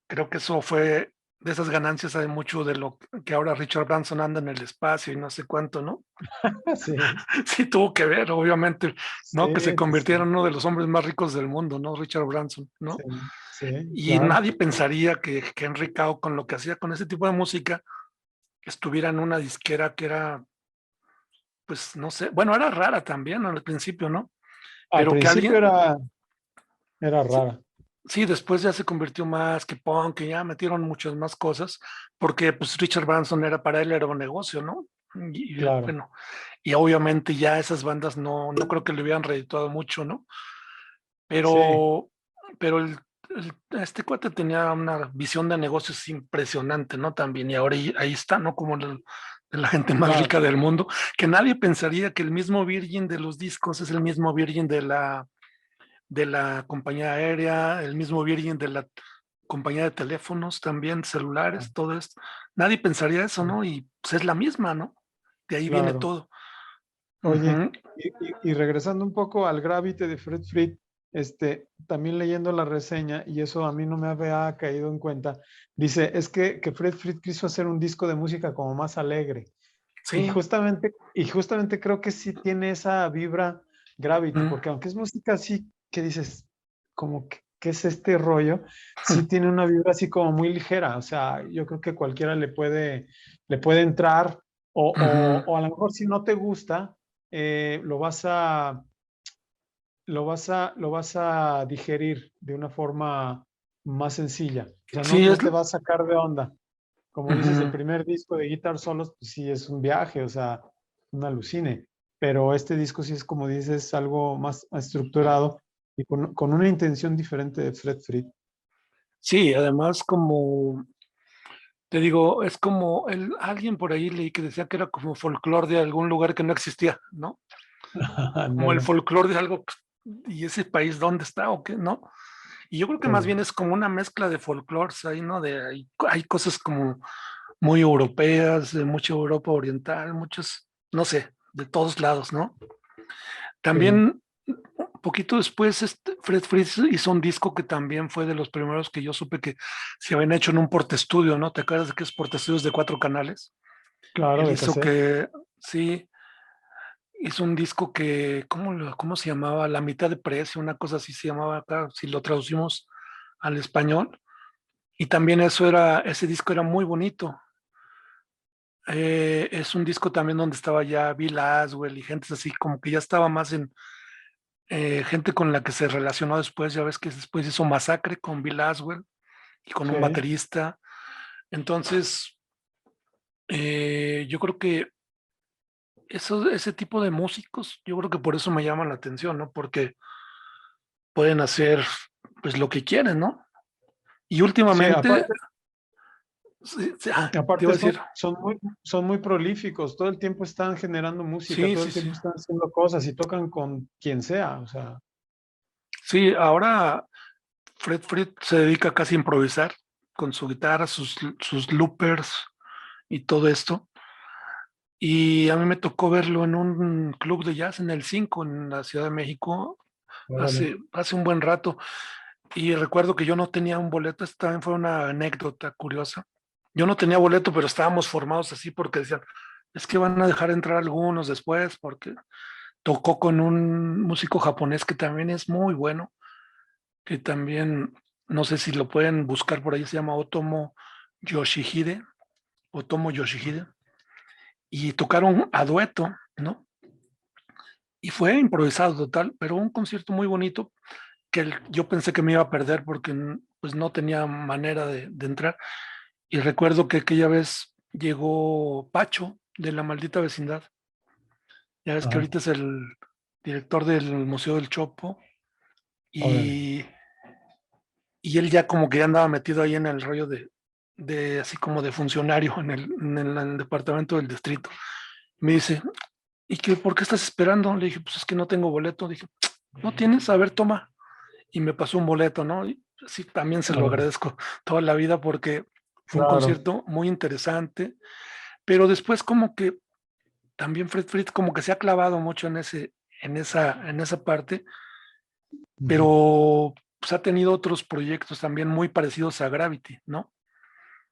creo que eso fue, de esas ganancias hay mucho de lo que ahora Richard Branson anda en el espacio y no sé cuánto, ¿no? Sí, Sí tuvo que ver, obviamente, ¿no? Que se sí, sí, convirtiera sí, en uno de los hombres más ricos del mundo, ¿no? Richard Branson, sí, ¿no? sí, Y claro. nadie pensaría que Henry Cow, con lo que hacía con ese tipo de música, estuviera en una disquera que era, pues, no sé, bueno, era rara también al principio, ¿no? Al Pero que principio alguien, era sí, rara, sí, después ya se convirtió más que punk, que ya metieron muchas más cosas, porque pues Richard Branson era para él era un negocio, ¿no? claro. Bueno, y obviamente ya esas bandas no creo que le hubieran redituado mucho, ¿no? Sí, Pero, pero este cuate tenía una visión de negocios impresionante, ¿no? También, y ahora ahí está, ¿no? Como de la gente más claro. rica del mundo, que nadie pensaría que el mismo Virgin de los discos es el mismo Virgin de la compañía aérea, el mismo Virgin de la compañía de teléfonos también, celulares, todo esto. Nadie pensaría eso, ¿no? Y pues es la misma, ¿no? De ahí viene Claro. todo. Oye, Ujú. y regresando un poco al Gravity de Fred Frith, también leyendo la reseña, y eso a mí no me había caído en cuenta, dice, es que Fred Frith quiso hacer un disco de música como más alegre. Sí. Y justamente creo que sí tiene esa vibra Gravity, Mm. porque aunque es música así que dices, como que, ¿qué es este rollo? Sí tiene una vibra así como muy ligera, o sea, yo creo que cualquiera le puede entrar, Ujú. o a lo mejor si no te gusta, eh, lo vas a, lo vas a digerir de una forma más sencilla. O sea, no, Sí, no te va a sacar de onda. Como dices, el ujú. primer disco de Guitar Solos, pues sí es un viaje, o sea, un alucine. Pero este disco sí es, como dices, algo más estructurado y con una intención diferente de Fred Frith. Sí, además como te digo, es como alguien por ahí leí que decía que era como folclore de algún lugar que no existía, ¿no? Como el Ándale. folclore de algo, y ese país dónde está o qué, ¿no? Y yo creo que más Órale. bien es como una mezcla de folclores ahí, ¿no? Hay cosas como muy europeas, de mucha Europa oriental, muchas, no sé, de todos lados, ¿no? Sí. También, un poquito después, Fred Fritz hizo un disco que también fue de los primeros que yo supe que se habían hecho en un portaestudio, ¿no? ¿Te acuerdas de que es portaestudios de 4 canales? Claro, Él de hizo cassette. sí, hizo un disco que, ¿cómo se llamaba? La mitad de precio, una cosa así se llamaba acá, si lo traducimos al español. Y también ese disco era muy bonito. Es un disco también donde estaba ya Bill Aswell y gente así, como que ya estaba más en gente con la que se relacionó después. Ya ves que después hizo Masacre con Bill Aswell y con un Sí. baterista. Entonces, yo creo que ese tipo de músicos, yo creo que por eso me llaman la atención, ¿no? Porque pueden hacer pues lo que quieren, ¿no? Y Sí, últimamente, aparte, sí, sí, te iba aparte a decir, son muy prolíficos. Todo el tiempo están generando música, sí, todo sí, el sí. tiempo están haciendo cosas y tocan con quien sea. O sea, Sí, ahora Fred se dedica casi a improvisar con su guitarra, sus loopers y todo esto. Y a mí me tocó verlo en un club de jazz en el 5 en la Ciudad de México órale. hace un buen rato. Y recuerdo que yo no tenía un boleto, esta también fue una anécdota curiosa. Yo no tenía boleto, pero estábamos formados así porque decían, es que van a dejar entrar algunos después porque tocó con un músico japonés que también es muy bueno, que también, no sé si lo pueden buscar por ahí, se llama Yoshihide, Otomo Yoshihide, y tocaron a dueto, ¿no? Y fue improvisado total, pero un concierto muy bonito que yo pensé que me iba a perder porque pues no tenía manera de entrar. Y recuerdo que aquella vez llegó Pacho de La Maldita Vecindad. Ya ves que Ajá, ahorita es el director del Museo del Chopo órale. y, y él ya como que ya andaba metido ahí en el rollo de así como de funcionario en el departamento del distrito. Me dice, ¿y qué, por qué estás esperando? Le dije, pues es que no tengo boleto. Dije, ¿no tienes? A ver, toma. Y me pasó un boleto, ¿no? Y sí, también se lo Órale. agradezco toda la vida porque fue un Claro. concierto muy interesante, pero después como que también Fred Fritz como que se ha clavado mucho en esa parte, Ujú. pero pues ha tenido otros proyectos también muy parecidos a Gravity, ¿no?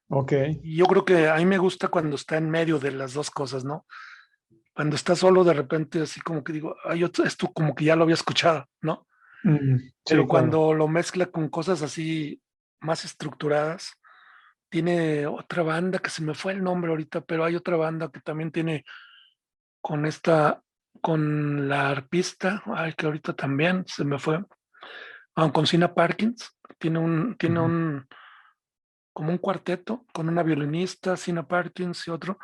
Ok, Y yo creo que a mí me gusta cuando está en medio de las dos cosas, ¿no? Cuando está solo de repente así como que digo, ay, esto como que ya lo había escuchado, ¿no? sí, Pero claro. cuando lo mezcla con cosas así más estructuradas, tiene otra banda que se me fue el nombre ahorita, pero hay otra banda que también tiene con con la arpista, ay, que ahorita también se me fue, con Sina Parkins, tiene Ujú. como un cuarteto con una violinista, Sina Parkins y otro,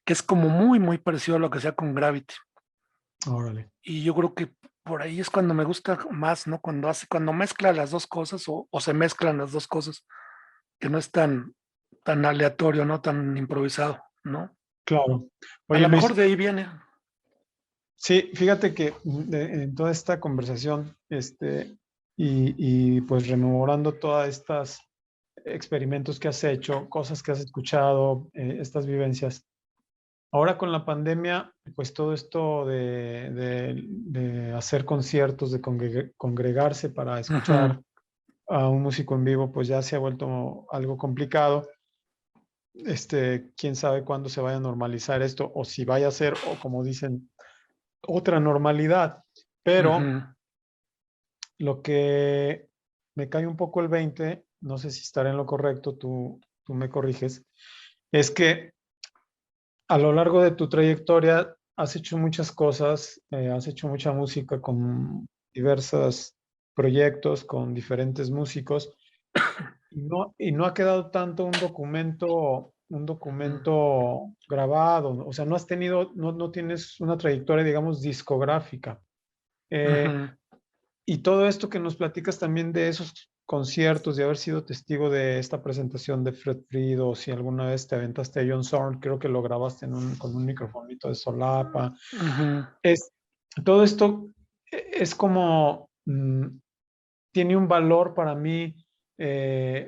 que es como muy, muy parecido a lo que sea con Gravity. Órale. Y yo creo que por ahí es cuando me gusta más, ¿no? Cuando mezcla las dos cosas o se mezclan las dos cosas, que no es tan aleatorio, ¿no? Tan improvisado, ¿no? Claro. A Oye, lo mejor Luis, de ahí viene. sí, fíjate que en toda esta conversación, pues rememorando todas estas experimentos que has hecho, cosas que has escuchado, estas vivencias. Ahora con la pandemia, pues todo esto de hacer conciertos, de congregarse para Ujú, escuchar a un músico en vivo, pues ya se ha vuelto algo complicado. Quién sabe cuándo se vaya a normalizar esto o si vaya a ser, o como dicen, otra normalidad. Pero ujú. lo que me cae un poco el 20, no sé si estaré en lo correcto, tú me corriges, es que a lo largo de tu trayectoria has hecho muchas cosas, has hecho mucha música con diversos proyectos, con diferentes músicos, y no ha quedado tanto un documento grabado, o sea, no has tenido, no tienes una trayectoria, digamos, discográfica. Eh, Ujú. y todo esto que nos platicas también de esos conciertos, de haber sido testigo de esta presentación de Fred Fried, o si alguna vez te aventaste a John Zorn, creo que lo grabaste con un microfonito de solapa. Ujú, Es, todo esto es como, tiene un valor para mí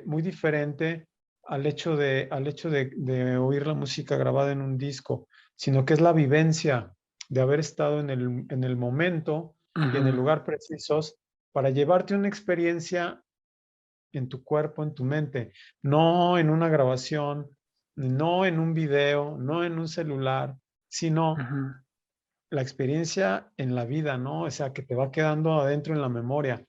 muy diferente al hecho de oír la música grabada en un disco, sino que es la vivencia de haber estado en el momento y en el ujú, lugar precisos para llevarte una experiencia en tu cuerpo, en tu mente, no en una grabación, no en un video, no en un celular, sino ujú, la experiencia en la vida, ¿no? O sea, que te va quedando adentro en la memoria.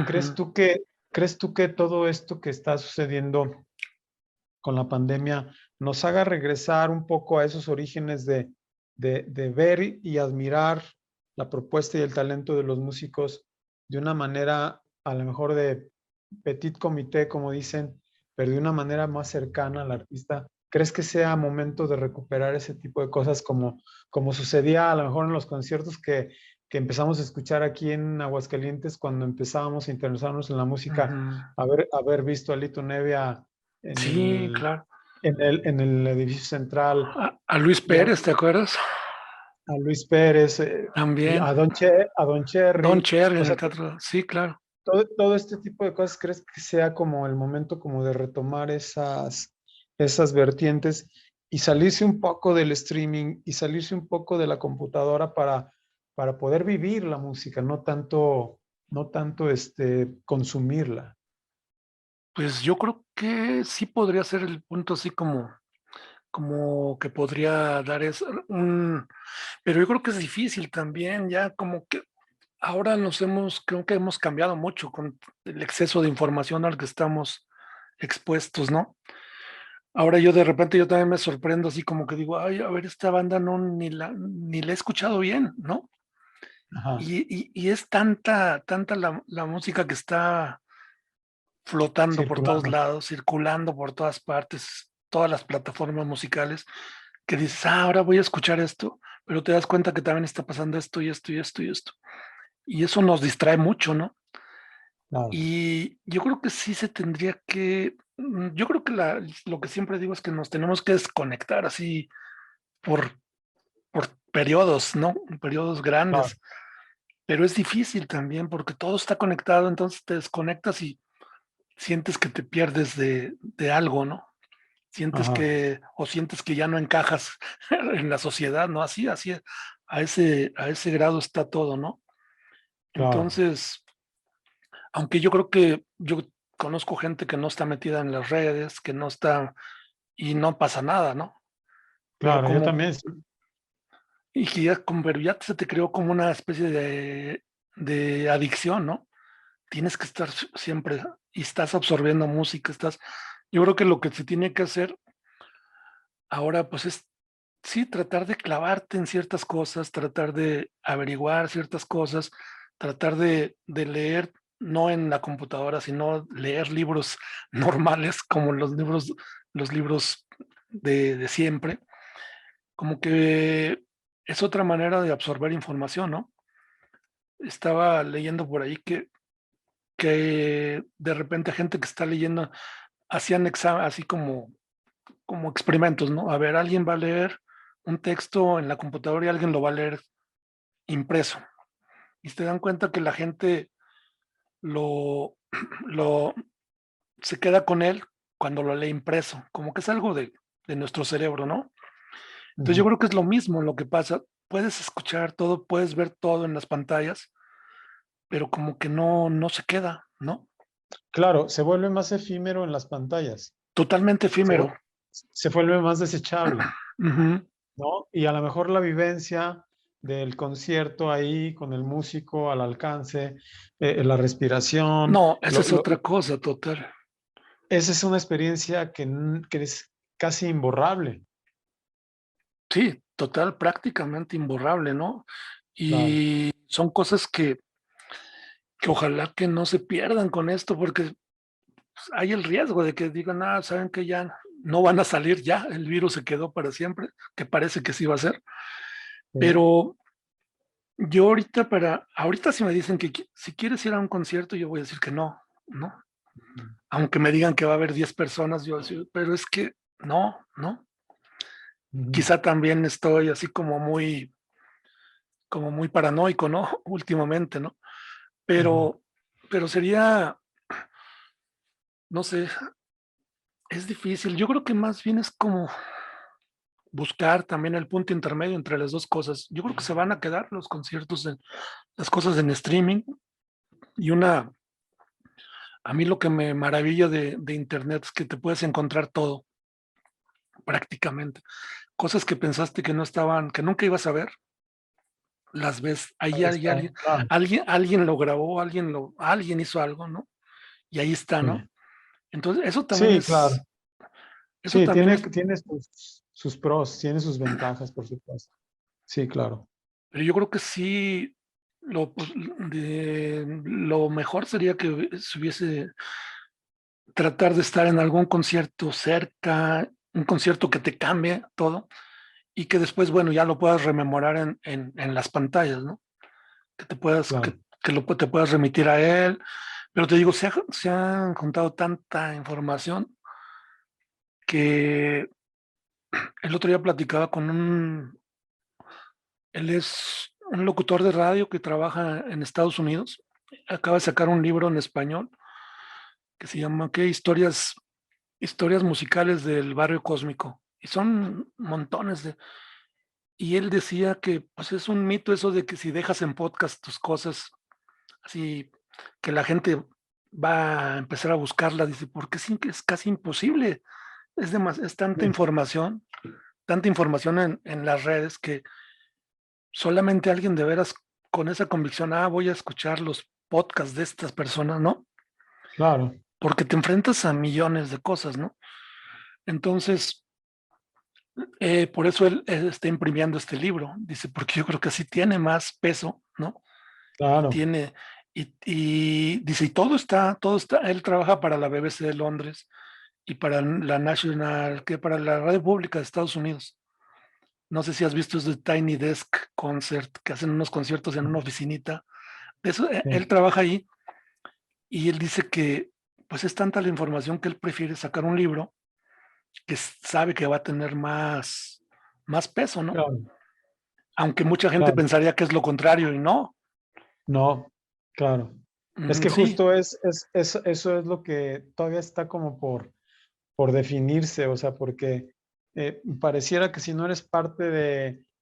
¿Crees ujú. tú que, crees tú que todo esto que está sucediendo con la pandemia nos haga regresar un poco a esos orígenes de ver y admirar la propuesta y el talento de los músicos de una manera, a lo mejor de petit comité, como dicen, pero de una manera más cercana al artista? ¿Crees que sea momento de recuperar ese tipo de cosas como sucedía a lo mejor en los conciertos que empezamos a escuchar aquí en Aguascalientes cuando empezábamos a interesarnos en la música, Ujú. haber visto a Lito Nevia en Sí, el, claro. en el edificio central, A Luis y a Pérez, ¿te acuerdas? Luis Pérez, y También. a Don Don Cherry? Cherry O en el sea, teatro. Sí, claro. todo este tipo de cosas, ¿crees que sea como el momento como de retomar esas vertientes y salirse un poco del streaming y salirse un poco de la computadora para poder vivir la música, no tanto consumirla? Pues yo creo que sí podría ser el punto así como como que podría dar un... Pero yo creo que es difícil también, ya como que ahora creo que hemos cambiado mucho con el exceso de información al que estamos expuestos, ¿no? Ahora yo de repente yo también me sorprendo así como que digo, ay, a ver, esta banda no, ni la he escuchado bien, ¿no? Ajá. Y es tanta la música que está flotando por todos Circulando. lados, circulando por todas partes, todas las plataformas musicales, que dices, ahora voy a escuchar esto, pero te das cuenta que también está pasando esto y esto y esto y esto. Y eso nos distrae mucho, ¿no? Claro. Y yo creo que sí se tendría que, yo creo que lo que siempre digo es que nos tenemos que desconectar así por, por periodos, ¿no? Periodos Claro. grandes, pero es difícil también porque todo está conectado, entonces te desconectas y sientes que te pierdes de algo, ¿no? Ajá. Sientes que ya no encajas en la sociedad, ¿no? Así, a ese grado está todo, ¿no? Claro. Entonces, aunque yo creo que yo conozco gente que no está metida en las redes, que no está, y no pasa nada, ¿no? Pero Claro, yo también. Sí. y que ya, pero ya se te creó como una especie de adicción, ¿no? Tienes que estar siempre, y estás absorbiendo música, yo creo que lo que se tiene que hacer ahora, pues es, sí, tratar de clavarte en ciertas cosas, tratar de averiguar ciertas cosas, tratar de leer, no en la computadora, sino leer libros normales como los libros de siempre, como que es otra manera de absorber información, ¿no? Estaba leyendo por ahí que de repente gente que está leyendo hacían así como experimentos, ¿no? A ver, alguien va a leer un texto en la computadora y alguien lo va a leer impreso. Y se dan cuenta que la gente lo, lo se queda con él cuando lo lee impreso, como que es algo de nuestro cerebro, ¿no? Entonces yo Ujú. creo que es lo mismo lo que pasa. Puedes escuchar todo, puedes ver todo en las pantallas, pero como que no se queda, ¿no? Claro, se vuelve más efímero en las pantallas. Totalmente Se, efímero. vu- se vuelve más desechable, Ujú. ¿no? Y a lo mejor la vivencia del concierto ahí con el músico al alcance, la respiración, No, esa es otra cosa total. esa es una experiencia que es casi imborrable. Sí, total, prácticamente imborrable, ¿no? Claro. Y son cosas que ojalá que no se pierdan con esto, porque pues, hay el riesgo de que digan, saben que ya no van a salir, ya el virus se quedó para siempre, que parece que sí va a ser. Sí. Pero yo ahorita si me dicen que si quieres ir a un concierto, yo voy a decir que no, ¿no? Aunque me digan que va a haber 10 personas, yo decir, pero es que no. Ujú. Quizá también estoy así como muy paranoico, ¿no? Últimamente, ¿no? Ujú. Pero sería, no sé, es difícil. Yo creo que más bien es como buscar también el punto intermedio entre las dos cosas. Yo creo que se van a quedar los conciertos, las cosas en streaming y a mí lo que me maravilla de Internet es que te puedes encontrar todo prácticamente. Cosas que pensaste que no estaban, que nunca ibas a ver, las ves. Ahí Ahí hay está, claro. alguien lo grabó, alguien hizo algo, ¿no? Y ahí está, Sí. ¿no? Entonces, Sí, claro. eso Sí, también tiene sus pros, tiene sus ventajas, por supuesto. Sí, claro. pero yo creo que sí, pues, lo mejor sería que se hubiese tratar de estar en algún concierto cerca, un concierto que te cambie todo y que después, bueno, ya lo puedas rememorar en las pantallas, ¿no? Que te puedas, Claro. te puedas remitir a él. Pero te digo, se han juntado tanta información que el otro día platicaba con él es un locutor de radio que trabaja en Estados Unidos. Acaba de sacar un libro en español que se llama ¿qué? Historias musicales del barrio cósmico. Y son montones y él decía que pues es un mito eso de que si dejas en podcast tus cosas, así que la gente va a empezar a buscarla, dice, porque es casi imposible es tanta información en las redes que solamente alguien de veras con esa convicción, voy a escuchar los podcasts de estas personas, ¿no? Claro, Porque te enfrentas a millones de cosas, ¿no? Entonces, por eso él está imprimiendo este libro, dice, porque yo creo que así tiene más peso, ¿no? Y claro. tiene, y dice, y todo está, él trabaja para la BBC de Londres y para la National, que para la Radio Pública de Estados Unidos. No sé si has visto ese Tiny Desk Concert, que hacen unos conciertos en una oficinita. Eso, Sí. él trabaja ahí y él dice que pues es tanta la información que él prefiere sacar un libro que sabe que va a tener más peso, ¿no? Claro, Aunque mucha gente claro. pensaría que es lo contrario y no. No, claro. Es que Sí, justo eso es lo que todavía está como por definirse, o sea, porque pareciera que si no eres parte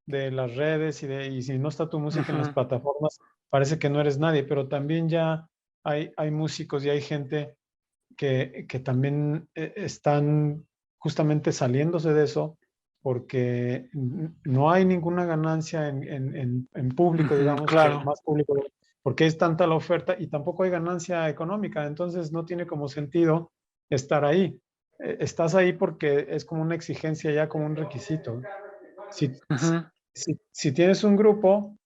de las redes y si no está tu música en las ujú, plataformas, parece que no eres nadie, pero también ya hay músicos y hay gente que también están justamente saliéndose de eso porque no hay ninguna ganancia en público, digamos, que claro. más público, porque es tanta la oferta y tampoco hay ganancia económica, entonces no tiene como sentido estar ahí. Estás ahí porque es como una exigencia ya, como un requisito. Si, Ujú, si tienes un grupo,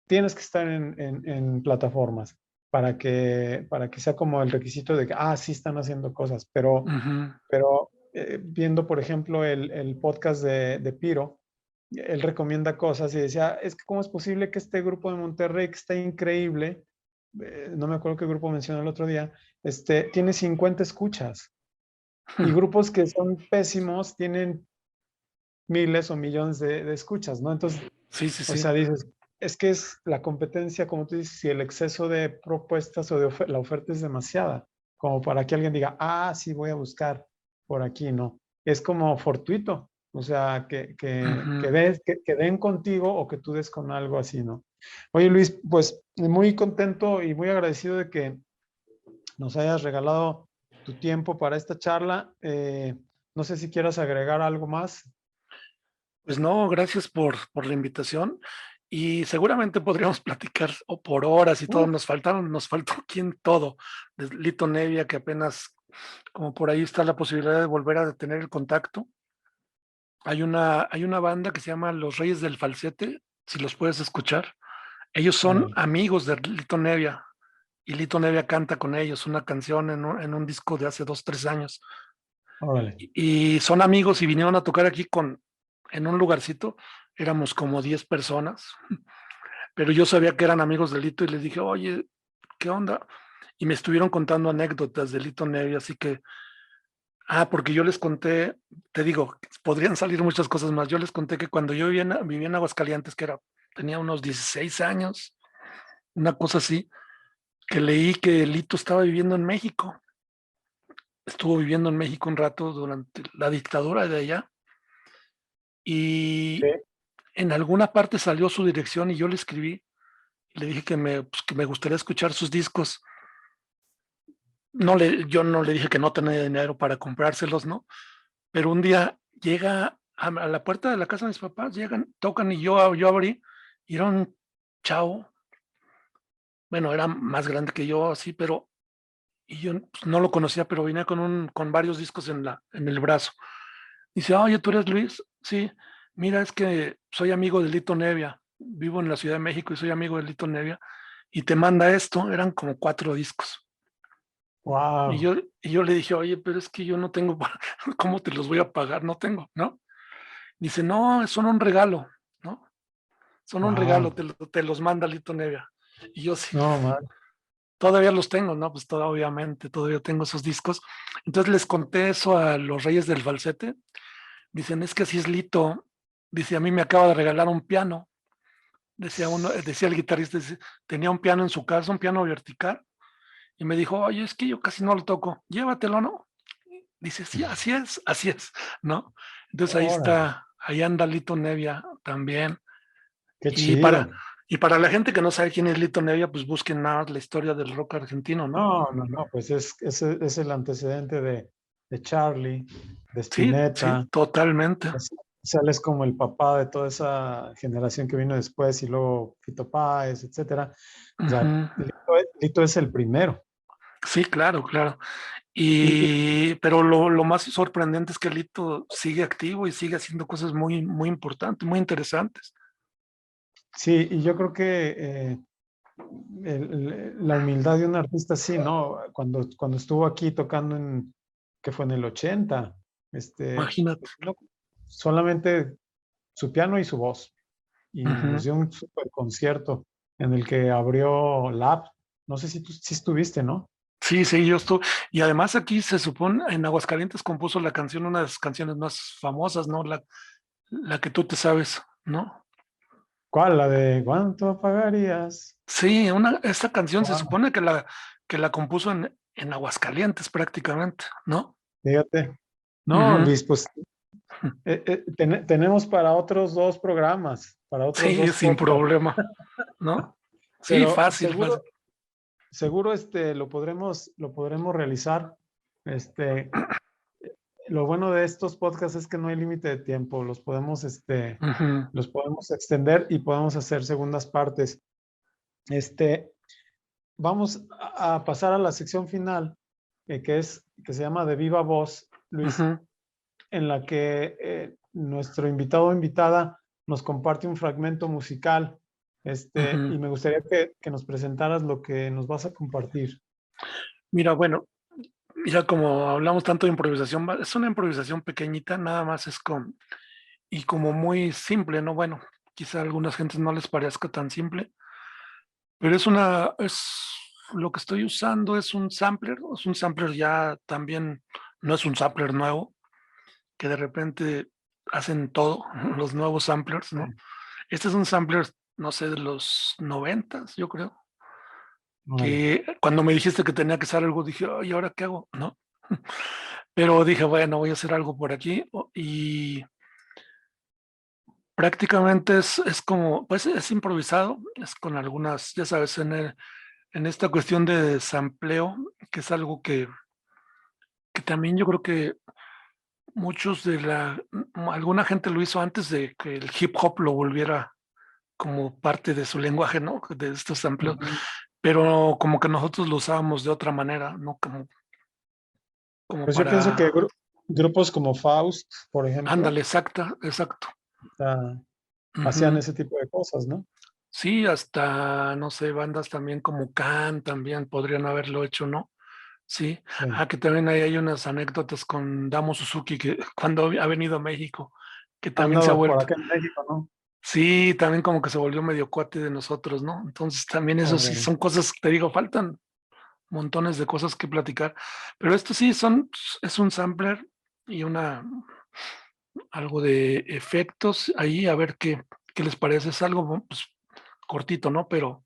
tienes que estar en plataformas para que sea como el requisito de que, sí están haciendo cosas, ujú, pero viendo, por ejemplo, el podcast de Piro, él recomienda cosas y decía, es que cómo es posible que este grupo de Monterrey, que está increíble, no me acuerdo qué grupo mencionó el otro día, tiene 50 escuchas y ujú. grupos que son pésimos tienen miles o millones de escuchas, ¿no? Entonces, Sí, sí, o sí. sea, dices, es que es la competencia, como tú dices, si el exceso de propuestas o la oferta es demasiada, como para que alguien diga, sí, voy a buscar por aquí, ¿no? Es como fortuito, o sea, Ujú. que den contigo o que tú des con algo así, ¿no? Oye, Luis, pues muy contento y muy agradecido de que nos hayas regalado tu tiempo para esta charla. No sé si quieras agregar algo más. Pues no, gracias por la invitación. Y seguramente podríamos platicar por horas y todo. Uf, Nos faltó aquí en todo. De Lito Nevia, que apenas, como por ahí está la posibilidad de volver a tener el contacto. Hay una banda que se llama Los Reyes del Falsete, si los puedes escuchar. Ellos son órale, amigos de Lito Nevia y Lito Nevia canta con ellos una canción en un disco de hace 2, 3 años. órale. Y son amigos y vinieron a tocar aquí en un lugarcito. Éramos como 10 personas, pero yo sabía que eran amigos de Lito y les dije, oye, ¿qué onda? Y me estuvieron contando anécdotas de Lito Nevia, así que, porque yo les conté, te digo, podrían salir muchas cosas más. Yo les conté que cuando yo vivía en Aguascalientes, tenía unos 16 años, una cosa así, que leí que Lito estaba viviendo en México. Estuvo viviendo en México un rato durante la dictadura de allá Sí, y en alguna parte salió su dirección y yo le escribí y le dije que me gustaría escuchar sus discos. Yo no le dije que no tenía dinero para comprárselos, ¿no? Pero un día llega a la puerta de la casa de mis papás, llegan, tocan y yo abrí y era un chavo, bueno, era más grande que yo, así, pero y yo pues, no lo conocía, pero venía con varios discos en el brazo. Dice, oye, ¿tú eres Luis? Sí, mira, es que soy amigo de Lito Nevia, vivo en la Ciudad de México y soy amigo de Lito Nevia, y te manda esto, eran como 4 discos. Y wow, yo, y yo le dije, oye, pero es que yo no tengo, ¿cómo te los voy a pagar? No tengo, ¿no? Dice, no, son un regalo, ¿no? Son un regalo, wow. te los manda Lito Nevia. Y yo sí, No, man. todavía los tengo, ¿no? Pues obviamente, todavía tengo esos discos. Entonces les conté eso a los Reyes del Falsete. Dicen, es que así es Lito. Dice, a mí me acaba de regalar un piano. Decía el guitarrista, tenía un piano en su casa, un piano vertical. Y me dijo, oye, es que yo casi no lo toco. Llévatelo, ¿no? Dice, sí, así es, ¿no? Entonces ahí Órale, está, ahí anda Lito Nevia también. qué Y para, chido. y para la gente que no sabe quién es Lito Nevia, pues busquen más la historia del rock argentino, ¿no? No, no, no, pues es el antecedente de Charlie, de Sí, sí, Spinetta. totalmente. Sales como el papá de toda esa generación que vino después y luego Fito Páez, etcétera. O sea, Ujú. Lito es el primero. Sí, claro, claro. Y Pero lo más sorprendente es que Lito sigue activo y sigue haciendo cosas muy, muy importantes, muy interesantes. sí, y yo creo que la humildad de un artista, sí, ¿no? Cuando estuvo aquí tocando que fue en el 80, Imagínate. no, solamente su piano y su voz. Y nos Ujú. dio un super concierto en el que abrió Lab. No sé si tú sí estuviste, ¿no? Sí, sí, yo estoy. Y además aquí se supone, en Aguascalientes compuso la canción, una de las canciones más famosas, ¿no? La que tú te sabes, ¿no? ¿Cuál? La de ¿Cuánto pagarías? Sí, esta canción se Wow, supone que la compuso en Aguascalientes prácticamente, ¿no? fíjate. No, Ujú. Luis, pues tenemos para otros dos programas, para otros Sí, dos sin podcasts, problema, ¿no? Sí, pero fácil, seguro, fácil. seguro lo podremos realizar. Este, lo bueno de estos podcasts es que no hay límite de tiempo, Ujú, los podemos extender y podemos hacer segundas partes. Este, Vamos a pasar a la sección final, que se llama De Viva Voz, Luis, ujú. en la que nuestro invitado o invitada nos comparte un fragmento musical. Ujú. Y me gustaría que nos presentaras lo que nos vas a compartir. Mira, bueno, mira, como hablamos tanto de improvisación, es una improvisación pequeñita, nada más y como muy simple, ¿no? Bueno, quizá a algunas gentes no les parezca tan simple, pero lo que estoy usando es un sampler ya también, no es un sampler nuevo, que de repente hacen todo, los nuevos samplers, ¿no? Este es un sampler, no sé, de los 90, yo creo, Órale. que cuando me dijiste que tenía que hacer algo, dije, ¿y ahora qué hago? ¿No? Pero dije, bueno, voy a hacer algo por aquí y prácticamente es como, pues es improvisado, es con algunas, ya sabes, en esta cuestión de sampleo, que es algo que también yo creo que alguna gente lo hizo antes de que el hip hop lo volviera como parte de su lenguaje, ¿no? De estos sampleos, Ujú. pero como que nosotros lo usábamos de otra manera, ¿no? Como Pues yo pienso que para, grupos como Faust, por ejemplo, ándale, exacto. ah, hacían Ujú. ese tipo de cosas, ¿no? Sí, hasta, no sé, bandas también como Can también podrían haberlo hecho, ¿no? Sí. Sí. Que también ahí hay unas anécdotas con Damo Suzuki que cuando ha venido a México, que Ha también se ha andado por vuelto, acá en México, ¿no? sí, también como que se volvió medio cuate de nosotros, ¿no? Entonces también eso sí Órale. son cosas, te digo, faltan montones de cosas que platicar, pero esto sí es un sampler y algo de efectos ahí, a ver qué les parece. Es algo pues, cortito, ¿no? Pero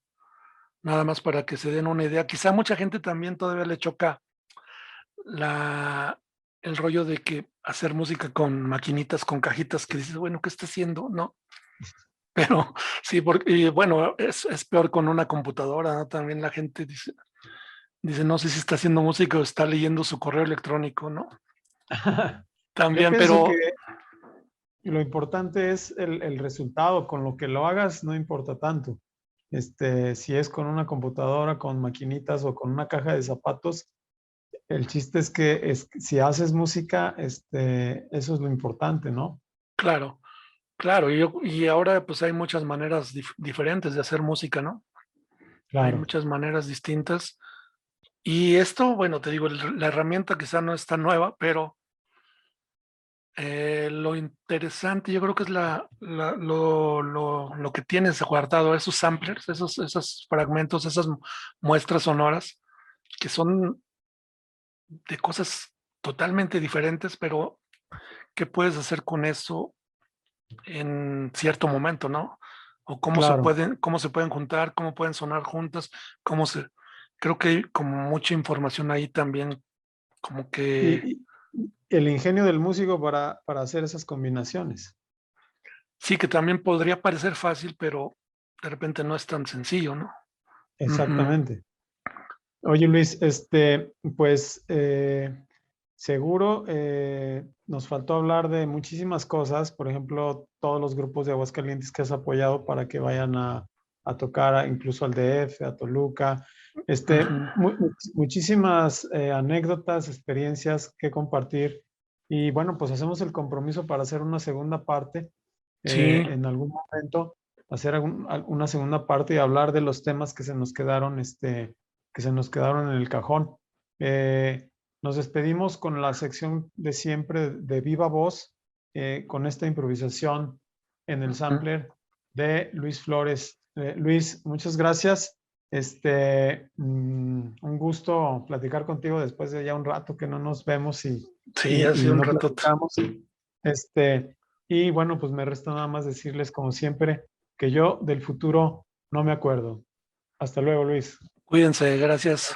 nada más para que se den una idea. Quizá mucha gente también todavía le choca la, el rollo de que hacer música con maquinitas, con cajitas, que dices, bueno, ¿qué está haciendo? No, pero sí, porque, y bueno, es peor con una computadora, ¿no? También la gente dice, no sé si está haciendo música o está leyendo su correo electrónico, ¿no? Yo También, pienso que pero lo importante es el resultado. Con lo que lo hagas no importa tanto. Si es con una computadora, con maquinitas o con una caja de zapatos, el chiste es que si haces música, eso es lo importante, ¿no? claro, claro, y ahora pues hay muchas maneras diferentes de hacer música, ¿no? Hay Claro. muchas maneras distintas. Y esto, bueno, te digo, la herramienta quizá no es tan nueva, pero lo interesante, yo creo que es lo que tienes guardado, esos samplers, esos fragmentos, esas muestras sonoras, que son de cosas totalmente diferentes, pero ¿qué puedes hacer con eso en cierto momento, ¿no? O Claro. cómo se pueden juntar, cómo pueden sonar juntas, cómo se, creo que hay como mucha información ahí también, como que Y el ingenio del músico para hacer esas combinaciones. sí, que también podría parecer fácil, pero de repente no es tan sencillo, ¿no? Ujú. Exactamente. Oye, Luis, pues seguro nos faltó hablar de muchísimas cosas, por ejemplo, todos los grupos de Aguascalientes que has apoyado para que vayan a tocar incluso al DF, a Toluca, muchísimas anécdotas, experiencias que compartir. Y bueno, pues hacemos el compromiso para hacer una segunda parte Sí, en algún momento, hacer una segunda parte y hablar de los temas que se nos quedaron, que se nos quedaron en el cajón. Nos despedimos con la sección de siempre de Viva Voz, con esta improvisación en el sampler de Luis Flores. Luis, muchas gracias. Un gusto platicar contigo después de ya un rato que no nos vemos sí, ha y sido un no rato. platicamos. Y bueno, pues me resta nada más decirles, como siempre, que yo del futuro no me acuerdo. Hasta luego, Luis. Cuídense, gracias.